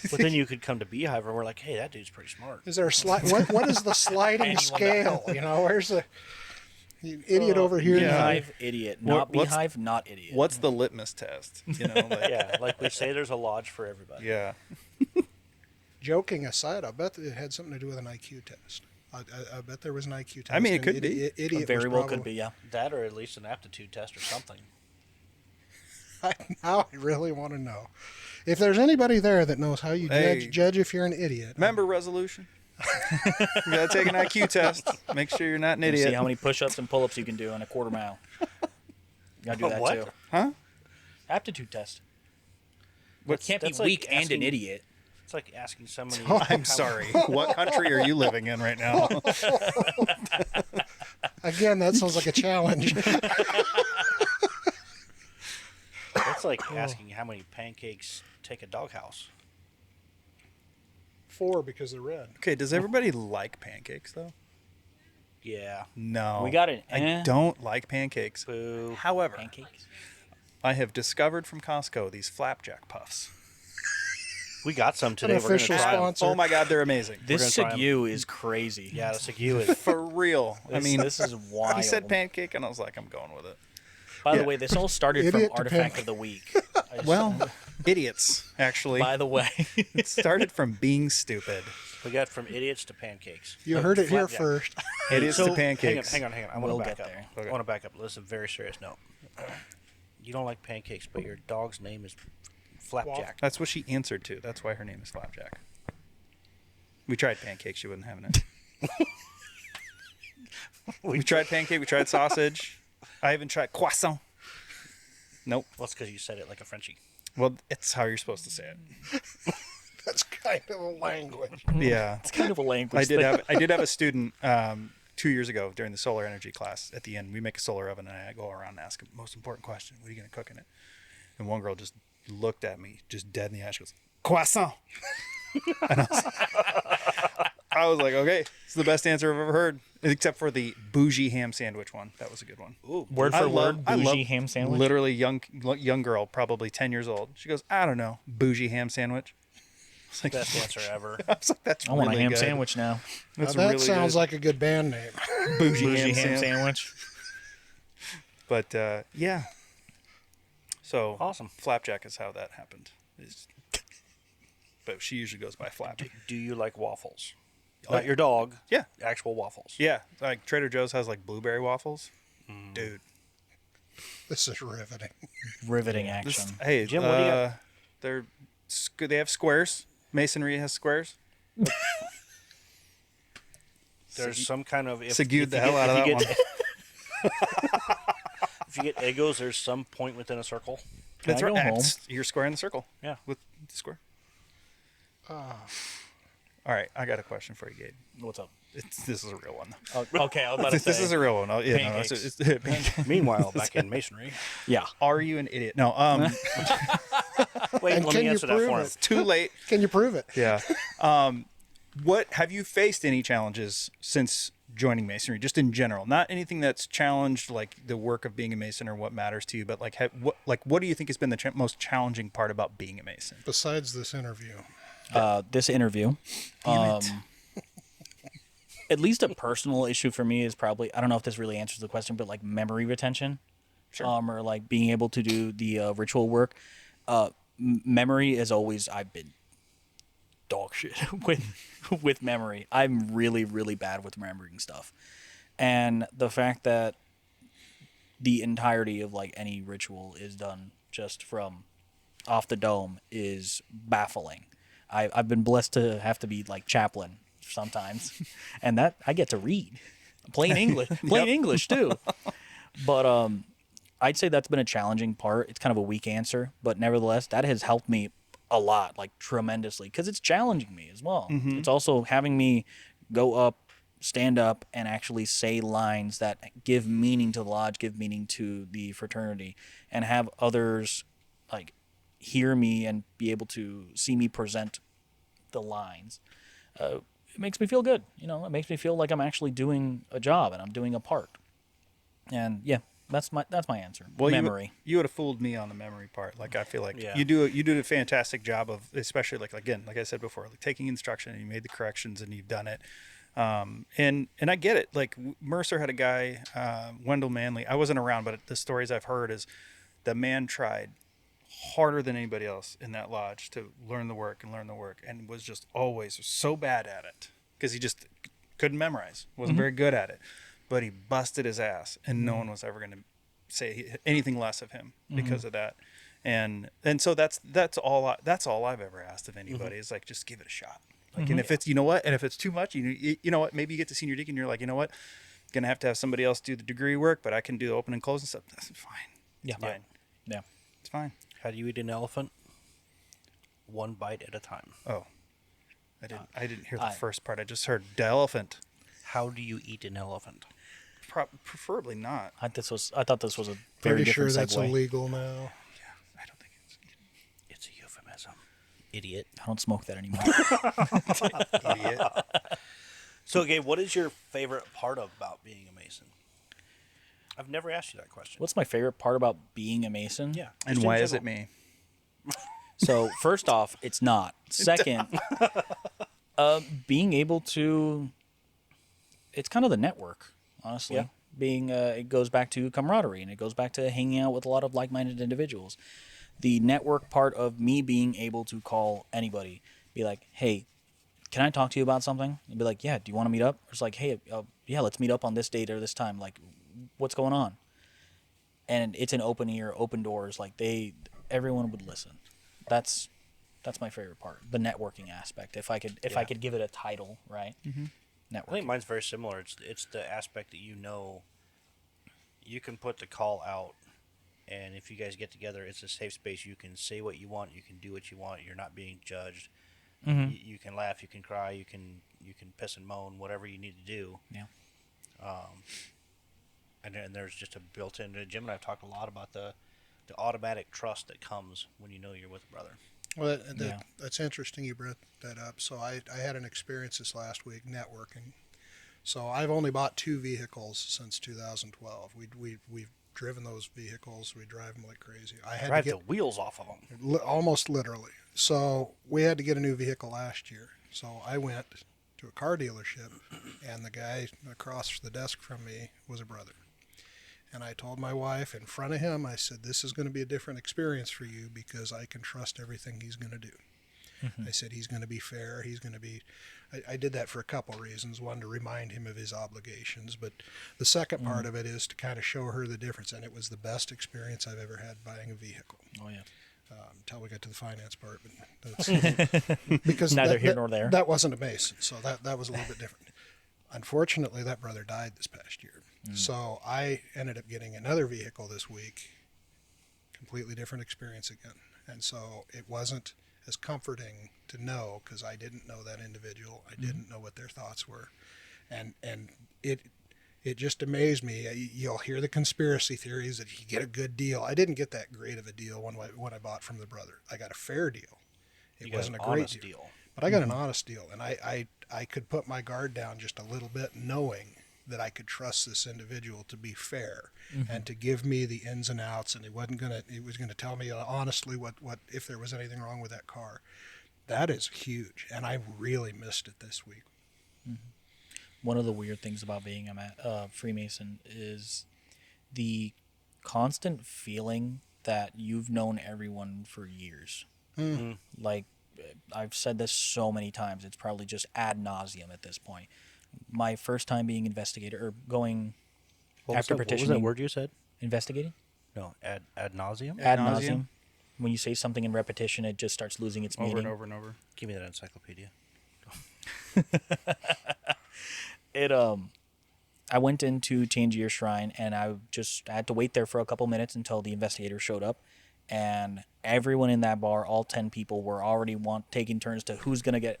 S2: But then you could come to Beehive and we're like, hey, that dude's pretty smart.
S4: Is there a what is the sliding scale? Where's the idiot over here?
S3: Yeah.
S5: Beehive, idiot. Not
S3: what's-
S5: beehive, not idiot.
S3: What's the litmus test?
S2: Yeah, like we say, there's a lodge for everybody.
S3: Yeah.
S4: Joking aside, I bet it had something to do with an IQ test. I bet there was an IQ test.
S3: I mean, it
S4: and
S3: could be.
S4: Idiot
S5: Very
S4: was
S5: well
S4: probably-
S5: could be, yeah.
S2: That or at least an aptitude test or something.
S4: Now I really want to know. If there's anybody there that knows how you
S3: Hey.
S4: judge if you're an idiot.
S3: Member resolution. You gotta take an IQ test. Make sure you're not an
S5: See
S3: idiot.
S5: how many push-ups and pull-ups you can do in a quarter mile. You gotta do that
S2: What?
S5: too.
S3: Huh?
S5: Aptitude test.
S3: What-
S5: Can't be
S2: that's like
S5: weak and
S2: asking-
S5: an idiot.
S2: It's like asking somebody.
S3: I'm sorry. What country are you living in right now?
S4: Again, that sounds like a challenge.
S2: That's like asking how many pancakes take a doghouse.
S4: 4 because they're red.
S3: Okay, does everybody like pancakes though?
S2: Yeah.
S3: No.
S5: We got it.
S3: I don't like pancakes.
S2: Boo.
S3: However,
S5: Pancakes.
S3: I have discovered from Costco these flapjack puffs.
S2: We got some today.
S4: An
S2: We're gonna
S4: official
S2: try 'em.
S4: sponsor.
S3: Oh my god, they're amazing.
S5: This
S2: gonna try 'em.
S5: Sigu is crazy.
S2: Yeah, the Sigu is.
S3: For real. I mean,
S5: this is wild.
S3: he said pancake, and I was like, I'm going with it.
S5: By the
S3: yeah.
S5: way, this all started from
S4: Idiot to
S5: Artifact
S4: pancake.
S5: of the Week.
S3: Well, idiots, actually.
S5: By the way,
S3: It started from being stupid.
S2: We got from idiots to pancakes.
S4: You heard it here
S2: Flapjack.
S4: first.
S3: Idiots
S2: So,
S3: to pancakes.
S2: Hang on. I want
S5: We'll
S2: to back
S5: get
S2: up.
S5: there.
S3: Okay.
S2: I want to back up. Listen, very serious note. You don't like pancakes, but your dog's name is Flapjack.
S3: That's what she answered to. That's why her name is Flapjack. We tried pancakes. She wasn't having it. We tried pancake. We tried sausage. I even tried croissant. Nope.
S2: Well, it's because you said it like a Frenchie.
S3: Well, it's how you're supposed to say it.
S4: That's kind of a language.
S3: Yeah.
S5: it's kind of a language.
S3: I did
S5: thing.
S3: have a student 2 years ago during the solar energy class. At the end, we make a solar oven, and I go around and ask him most important question: what are you going to cook in it? And one girl just looked at me, just dead in the eye. She goes, "Croissant." And I was like, okay, it's the best answer I've ever heard, except for the bougie ham sandwich one. That was a good one.
S2: Ooh,
S5: Word
S3: I
S5: for
S3: love-
S5: word,
S3: I
S5: bougie
S3: love
S5: ham sandwich.
S3: Literally young girl, probably 10 years old. She goes, I don't know, bougie ham sandwich. I was like,
S2: best answer ever.
S3: I was like, that's
S5: I want
S3: really
S5: a ham
S3: good.
S5: sandwich now.
S4: Now
S3: That's
S4: that
S3: really
S4: sounds
S3: good.
S4: like a good band name.
S3: bougie,
S5: Bougie
S3: ham,
S5: ham
S3: sandwich.
S5: sandwich.
S3: But yeah. So
S2: Awesome.
S3: Flapjack is how that happened. But she usually goes by Flap.
S2: Do you like waffles? Not your dog.
S3: Yeah.
S2: Actual waffles.
S3: Yeah, like Trader Joe's has like blueberry waffles.
S2: Mm.
S3: Dude,
S4: This is riveting.
S5: Riveting
S3: this,
S5: action.
S3: hey,
S2: Jim, what do you got?
S3: they have squares. Masonry has squares.
S2: There's some kind of
S3: Segued the hell out of that one.
S2: If you get Eggos, there's some point within a circle.
S3: That's
S5: I
S3: right.
S5: go home?
S3: You're square in the circle.
S2: Yeah.
S3: With the square. All right, I got a question for you, Gabe.
S5: What's up?
S3: This is a real one.
S5: Okay, I was about to say.
S3: This is a real one.
S5: Pancakes.
S2: Meanwhile, back in masonry.
S5: Yeah.
S3: Are you an idiot? No.
S2: Wait,
S4: And
S2: let
S4: can
S2: me
S4: you
S2: answer that
S4: prove
S2: for
S4: it?
S2: him.
S3: It's too late.
S4: Can you prove it?
S3: Yeah. What have you faced any challenges since joining masonry? Just in general, not anything that's challenged like the work of being a mason or what matters to you, but like what do you think has been the most challenging part about being a mason?
S4: Besides this interview.
S5: This interview.
S3: Damn it.
S5: At least a personal issue for me is probably, I don't know if this really answers the question, but like memory retention.
S3: Sure.
S5: Or like being able to do the ritual work. Memory is always, I've been dog shit with memory. I'm really, really bad with remembering stuff. And the fact that the entirety of like any ritual is done just from off the dome is baffling. I've been blessed to have to be like chaplain sometimes, and that I get to read plain English too. But I'd say that's been a challenging part. It's kind of a weak answer, but nevertheless, that has helped me a lot, like tremendously, because it's challenging me as well. It's also having me go up, stand up, and actually say lines that give meaning to the lodge, give meaning to the fraternity, and have others like hear me and be able to see me present the lines. It makes me feel good. You know, it makes me feel like I'm actually doing a job and I'm doing a part. And yeah, that's my answer.
S3: Well,
S5: memory.
S3: You would have fooled me on the memory part. Like I feel like
S2: Yeah.
S3: you do a fantastic job of, especially like I said before, like taking instruction and you made the corrections and you've done it. And I get it. Like Mercer had a guy, Wendell Manley. I wasn't around, but the stories I've heard is the man tried harder than anybody else in that lodge to learn the work and was just always so bad at it because he just couldn't memorize, wasn't very good at it, but he busted his ass and no one was ever going to say anything less of him because of that. And so that's all I've ever asked of anybody is like, just give it a shot. Like, and if it's, and if it's too much, you know what, maybe you get to senior deacon, you're like, you know what, going to have somebody else do the degree work, but I can do the open and close and stuff. That's fine.
S5: Yeah.
S2: Fine.
S5: Yeah.
S3: It's fine.
S2: How do you eat an elephant? One bite at a time.
S3: Oh, I didn't hear the first part. I just heard the elephant.
S2: How do you eat an elephant?
S3: Preferably not.
S5: I thought this was a very
S4: Pretty sure
S5: different
S4: that's
S5: segue.
S4: illegal now.
S3: I don't think
S2: It's a euphemism. Idiot.
S5: I don't smoke that anymore.
S3: idiot.
S2: So, Gabe, what is your favorite part about being a Mason? I've never asked you that question.
S5: What's my favorite part about being a Mason?
S2: Yeah.
S3: And
S2: just in
S3: why is it
S2: general.
S3: me?
S5: So first off, it's not. Second, being able to, it's kind of the network, honestly.
S2: Yeah.
S5: Being, it goes back to camaraderie, and it goes back to hanging out with a lot of like-minded individuals. The network part of me being able to call anybody, be like, hey, can I talk to you about something? And be like, yeah, do you want to meet up? It's like, hey, yeah, let's meet up on this date or this time. Like, what's going on? And it's an open ear, open doors. Like everyone would listen. That's my favorite part, the networking aspect. If I could give it a title, right? Mm-hmm.
S2: I
S5: Networking.
S2: think mine's very similar. It's the aspect that you can put the call out, and if you guys get together, it's a safe space. You can say what you want. You can do what you want. You're not being judged.
S5: Mm-hmm.
S2: You can laugh. You can cry. You can piss and moan. Whatever you need to do.
S5: Yeah.
S2: And there's just a built-in. Jim and I've talked a lot about the automatic trust that comes when you know you're with a brother.
S4: Well,
S5: Yeah.
S4: that's interesting you brought that up. So I had an experience this last week networking. So I've only bought 2 vehicles since 2012. We've driven those vehicles. We drive them like crazy. I had
S2: Drive
S4: to
S2: the wheels off of them.
S4: almost literally. So we had to get a new vehicle last year. So I went to a car dealership, and the guy across the desk from me was a brother. And I told my wife in front of him, I said, this is going to be a different experience for you because I can trust everything he's going to do. I said, he's going to be fair. He's going to be, I did that for a couple reasons. One, to remind him of his obligations. But the second part of it is to kind of show her the difference. And it was the best experience I've ever had buying a vehicle.
S5: Oh yeah.
S4: Until we got to the finance part. But that's, because
S5: Neither here nor there.
S4: That wasn't a Mason. So that was a little bit different. Unfortunately, that brother died this past year. So I ended up getting another vehicle this week, completely different experience again. And so it wasn't as comforting to know because I didn't know that individual. I didn't know what their thoughts were. And it just amazed me. You'll hear the conspiracy theories that you get a good deal. I didn't get that great of a deal when I bought from the brother. I got a fair deal. It wasn't a great deal. But I got an honest deal. And I could put my guard down just a little bit knowing that I could trust this individual to be fair and to give me the ins and outs, and he was going to tell me honestly what if there was anything wrong with that car. That is huge, and I really missed it this week.
S5: One of the weird things about being a Freemason is the constant feeling that you've known everyone for years. Like, I've said this so many times, it's probably just ad nauseum at this point. My first time being investigator or going after petitioning.
S2: What was that word you said?
S5: Investigating?
S2: No, ad nauseum.
S5: Ad
S3: nauseam?
S5: nauseum. When you say something in repetition, it just starts losing its
S3: Over
S5: meaning.
S3: and over and over.
S2: Give me that encyclopedia.
S5: I went into Tangier Shrine, and I had to wait there for a couple minutes until the investigator showed up, and everyone in that bar, all 10 people, were already taking turns to who's gonna get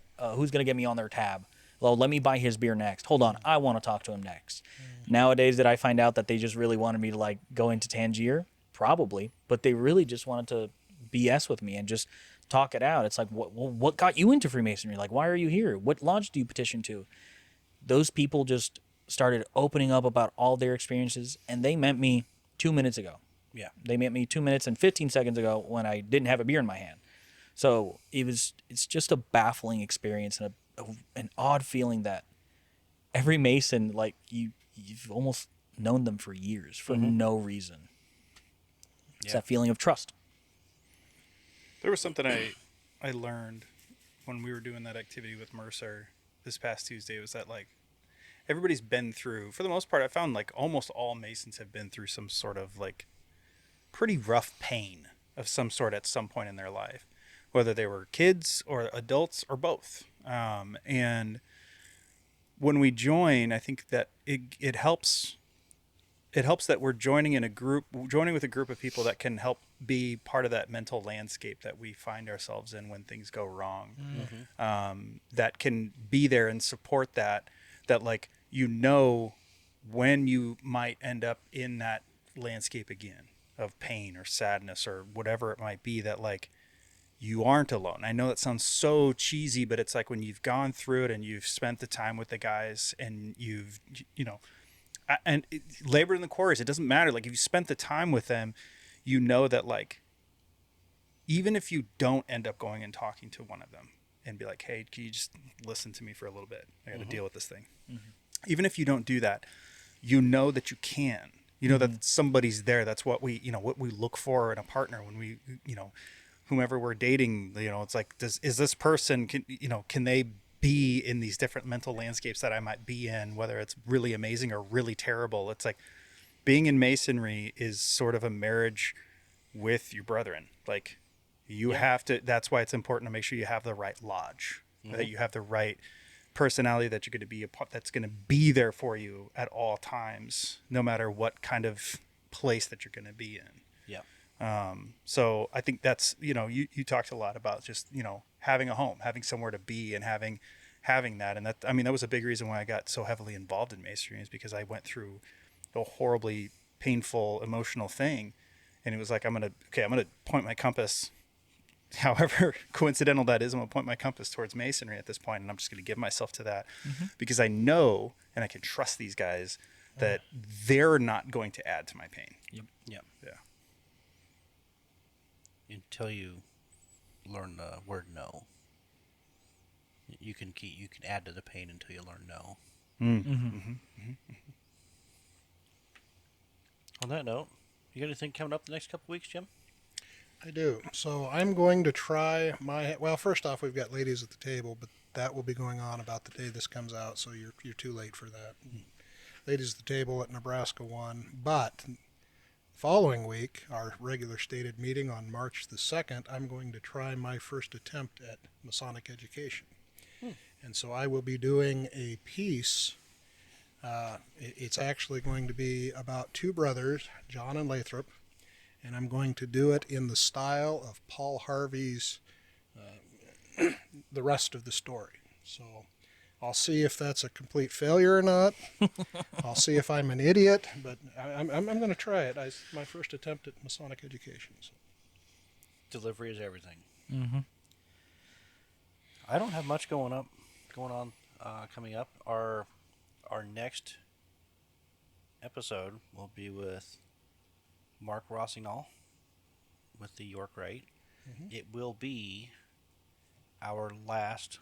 S5: me on their tab. Well, let me buy his beer next. Hold on, I want to talk to him next. Nowadays, did I find out that they just really wanted me to go into Tangier? Probably, but they really just wanted to BS with me and just talk it out. It's like, what got you into Freemasonry? Like, why are you here? What lodge do you petition to? Those people just started opening up about all their experiences, and they met me 2 minutes ago.
S2: Yeah.
S5: They met me 2 minutes and 15 seconds ago when I didn't have a beer in my hand. So it's just a baffling experience and an odd feeling that every Mason, you've almost known them for years for no reason. It's that feeling of trust.
S3: There was something I learned when we were doing that activity with Mercer this past Tuesday. Was that everybody's been through, for the most part, I found almost all Masons have been through some sort of pretty rough pain of some sort at some point in their life, whether they were kids or adults or both. And when we join, I think that it helps. It helps that we're joining with a group of people that can help be part of that mental landscape that we find ourselves in when things go wrong. That can be there and support that like, when you might end up in that landscape again of pain or sadness or whatever it might be, that like you aren't alone. I know that sounds so cheesy, but it's like when you've gone through it and you've spent the time with the guys and you've, labored in the quarries, it doesn't matter. Like if you spent the time with them, you know that like, even if you don't end up going and talking to one of them and be like, hey, can you just listen to me for a little bit? I got to deal with this thing. Even if you don't do that, you know that you can. You know that somebody's there. That's what we look for in a partner when we, whomever we're dating. It's like, is this person, can they be in these different mental landscapes that I might be in, whether it's really amazing or really terrible? It's like being in Masonry is sort of a marriage with your brethren. Like you have to. That's why it's important to make sure you have the right lodge, that you have the right personality, that you're going to be that's going to be there for you at all times, no matter what kind of place that you're going to be in. So I think that's, you talked a lot about just, having a home, having somewhere to be, and having that. And that, I mean, that was a big reason why I got so heavily involved in Masonry, is because I went through a horribly painful, emotional thing. And it was like, I'm going to point my compass, however coincidental that is, I'm going to point my compass towards Masonry at this point, and I'm just going to give myself to that, because I know, and I can trust these guys, that they're not going to add to my pain.
S2: Yeah.
S6: Until you learn the word no. You can add to the pain until you learn no. On that note, you got anything coming up the next couple weeks, Jim?
S4: I do. So I'm going to try first off, we've got Ladies at the Table, but that will be going on about the day this comes out, so you're too late for that. Ladies at the Table at Nebraska 1, but following week, our regular stated meeting on March the 2nd, I'm going to try my first attempt at Masonic education. And so I will be doing a piece. It's actually going to be about two brothers, John and Lathrop, and I'm going to do it in the style of Paul Harvey's The Rest of the Story. So I'll see if that's a complete failure or not. I'll see if I'm an idiot, but I'm going to try it. My first attempt at Masonic education. So.
S6: Delivery is everything. I don't have much going on coming up. Our next episode will be with Mark Rossignol with the York Rite. It will be our last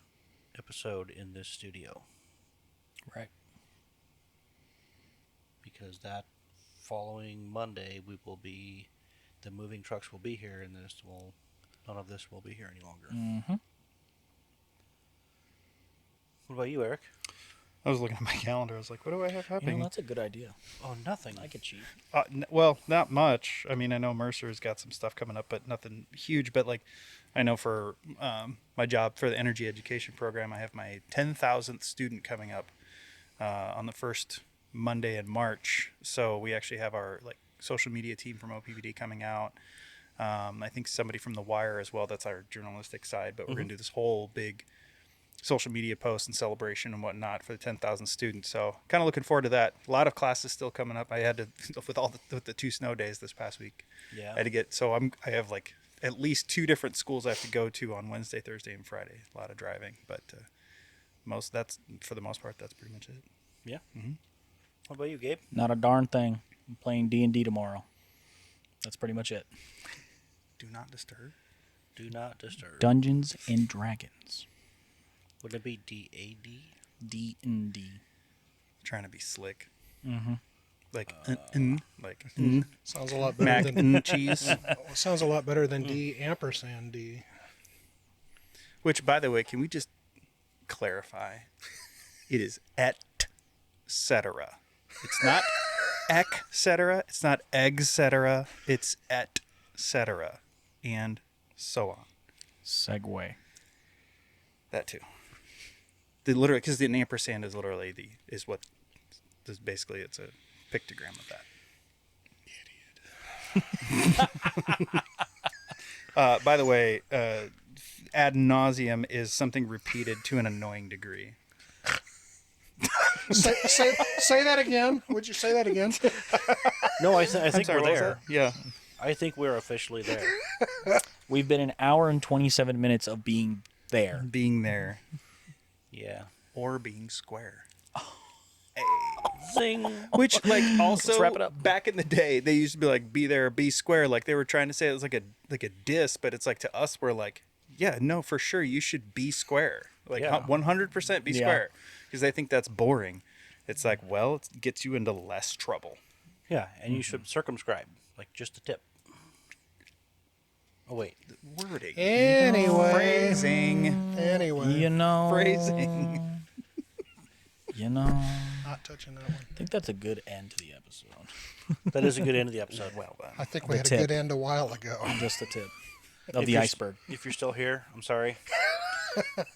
S6: episode in this studio.
S5: Right.
S6: Because that following Monday, the moving trucks will be here, and none of this will be here any longer. What about you, Eric?
S3: I was looking at my calendar. I was like, what do I have happening?
S5: That's a good idea.
S6: Oh, nothing.
S5: I could cheat.
S3: Well, not much. I mean, I know Mercer's got some stuff coming up, but nothing huge. But like, I know for my job for the energy education program, I have my 10,000th student coming up on the first Monday in March. So we actually have our social media team from OPVD coming out. I think somebody from The Wire as well. That's our journalistic side. But we're going to do this whole big social media post and celebration and whatnot for the 10,000 students. So kind of looking forward to that. A lot of classes still coming up. I had to, with the 2 snow days this past week, I had to get, so I have at least 2 different schools I have to go to on Wednesday, Thursday, and Friday. A lot of driving, but for the most part, that's pretty much it.
S6: Yeah. What about you, Gabe?
S5: Not a darn thing. I'm playing D&D tomorrow. That's pretty much it.
S3: Do not disturb.
S6: Do not disturb.
S5: Dungeons and Dragons.
S6: Would it be D-A-D?
S5: D&D.
S3: Trying to be slick.
S4: Sounds a lot better
S3: mac
S4: than
S3: and cheese.
S4: Sounds a lot better than D ampersand D.
S3: Which, by the way, can we just clarify? It is et cetera. It's not ec cetera. It's not egg cetera. It's et cetera, and so on.
S5: Segway.
S3: That too. Because the ampersand is literally basically it's a pictogram of that.
S4: Idiot.
S3: By the way, ad nauseum is something repeated to an annoying degree.
S4: Say that again. Would you say that again?
S2: No, I think
S3: Sorry,
S2: we're
S3: what was
S2: there.
S3: that? Yeah.
S2: I think we're officially there.
S5: We've been an hour and 27 minutes of being there.
S3: Being there.
S2: Yeah.
S3: Or being square.
S2: Zing.
S3: Which, like, also
S5: wrap it up.
S3: back in the day, they used to be like, be there, be square. Like, they were trying to say it was like a diss, but it's like to us, we're like, yeah, no, for sure, you should be square. Like,
S2: Yeah.
S3: 100% be
S5: Yeah.
S3: square. Because they think that's boring. It's like, well, it gets you into less trouble.
S2: Yeah, and you should circumscribe, like just a tip. Oh wait,
S3: Wording.
S4: Anyway.
S3: Phrasing.
S4: Anyway.
S5: You know.
S3: Phrasing.
S5: You know.
S4: Not touching that one.
S5: I think that's a good end to the episode.
S2: that is a good end of the episode.
S3: Well done.
S4: I think
S5: The
S4: we had
S5: tip.
S4: a good end a while ago.
S5: Just the tip of
S2: If
S5: the
S2: you're-
S5: iceberg,
S2: If you're still here, I'm sorry.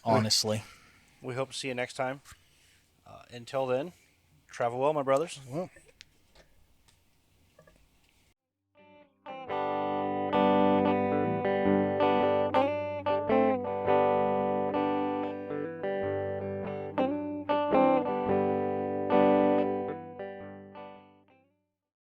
S5: honestly.
S2: We hope to see you next time. Until then, travel well, my brothers.
S4: Well,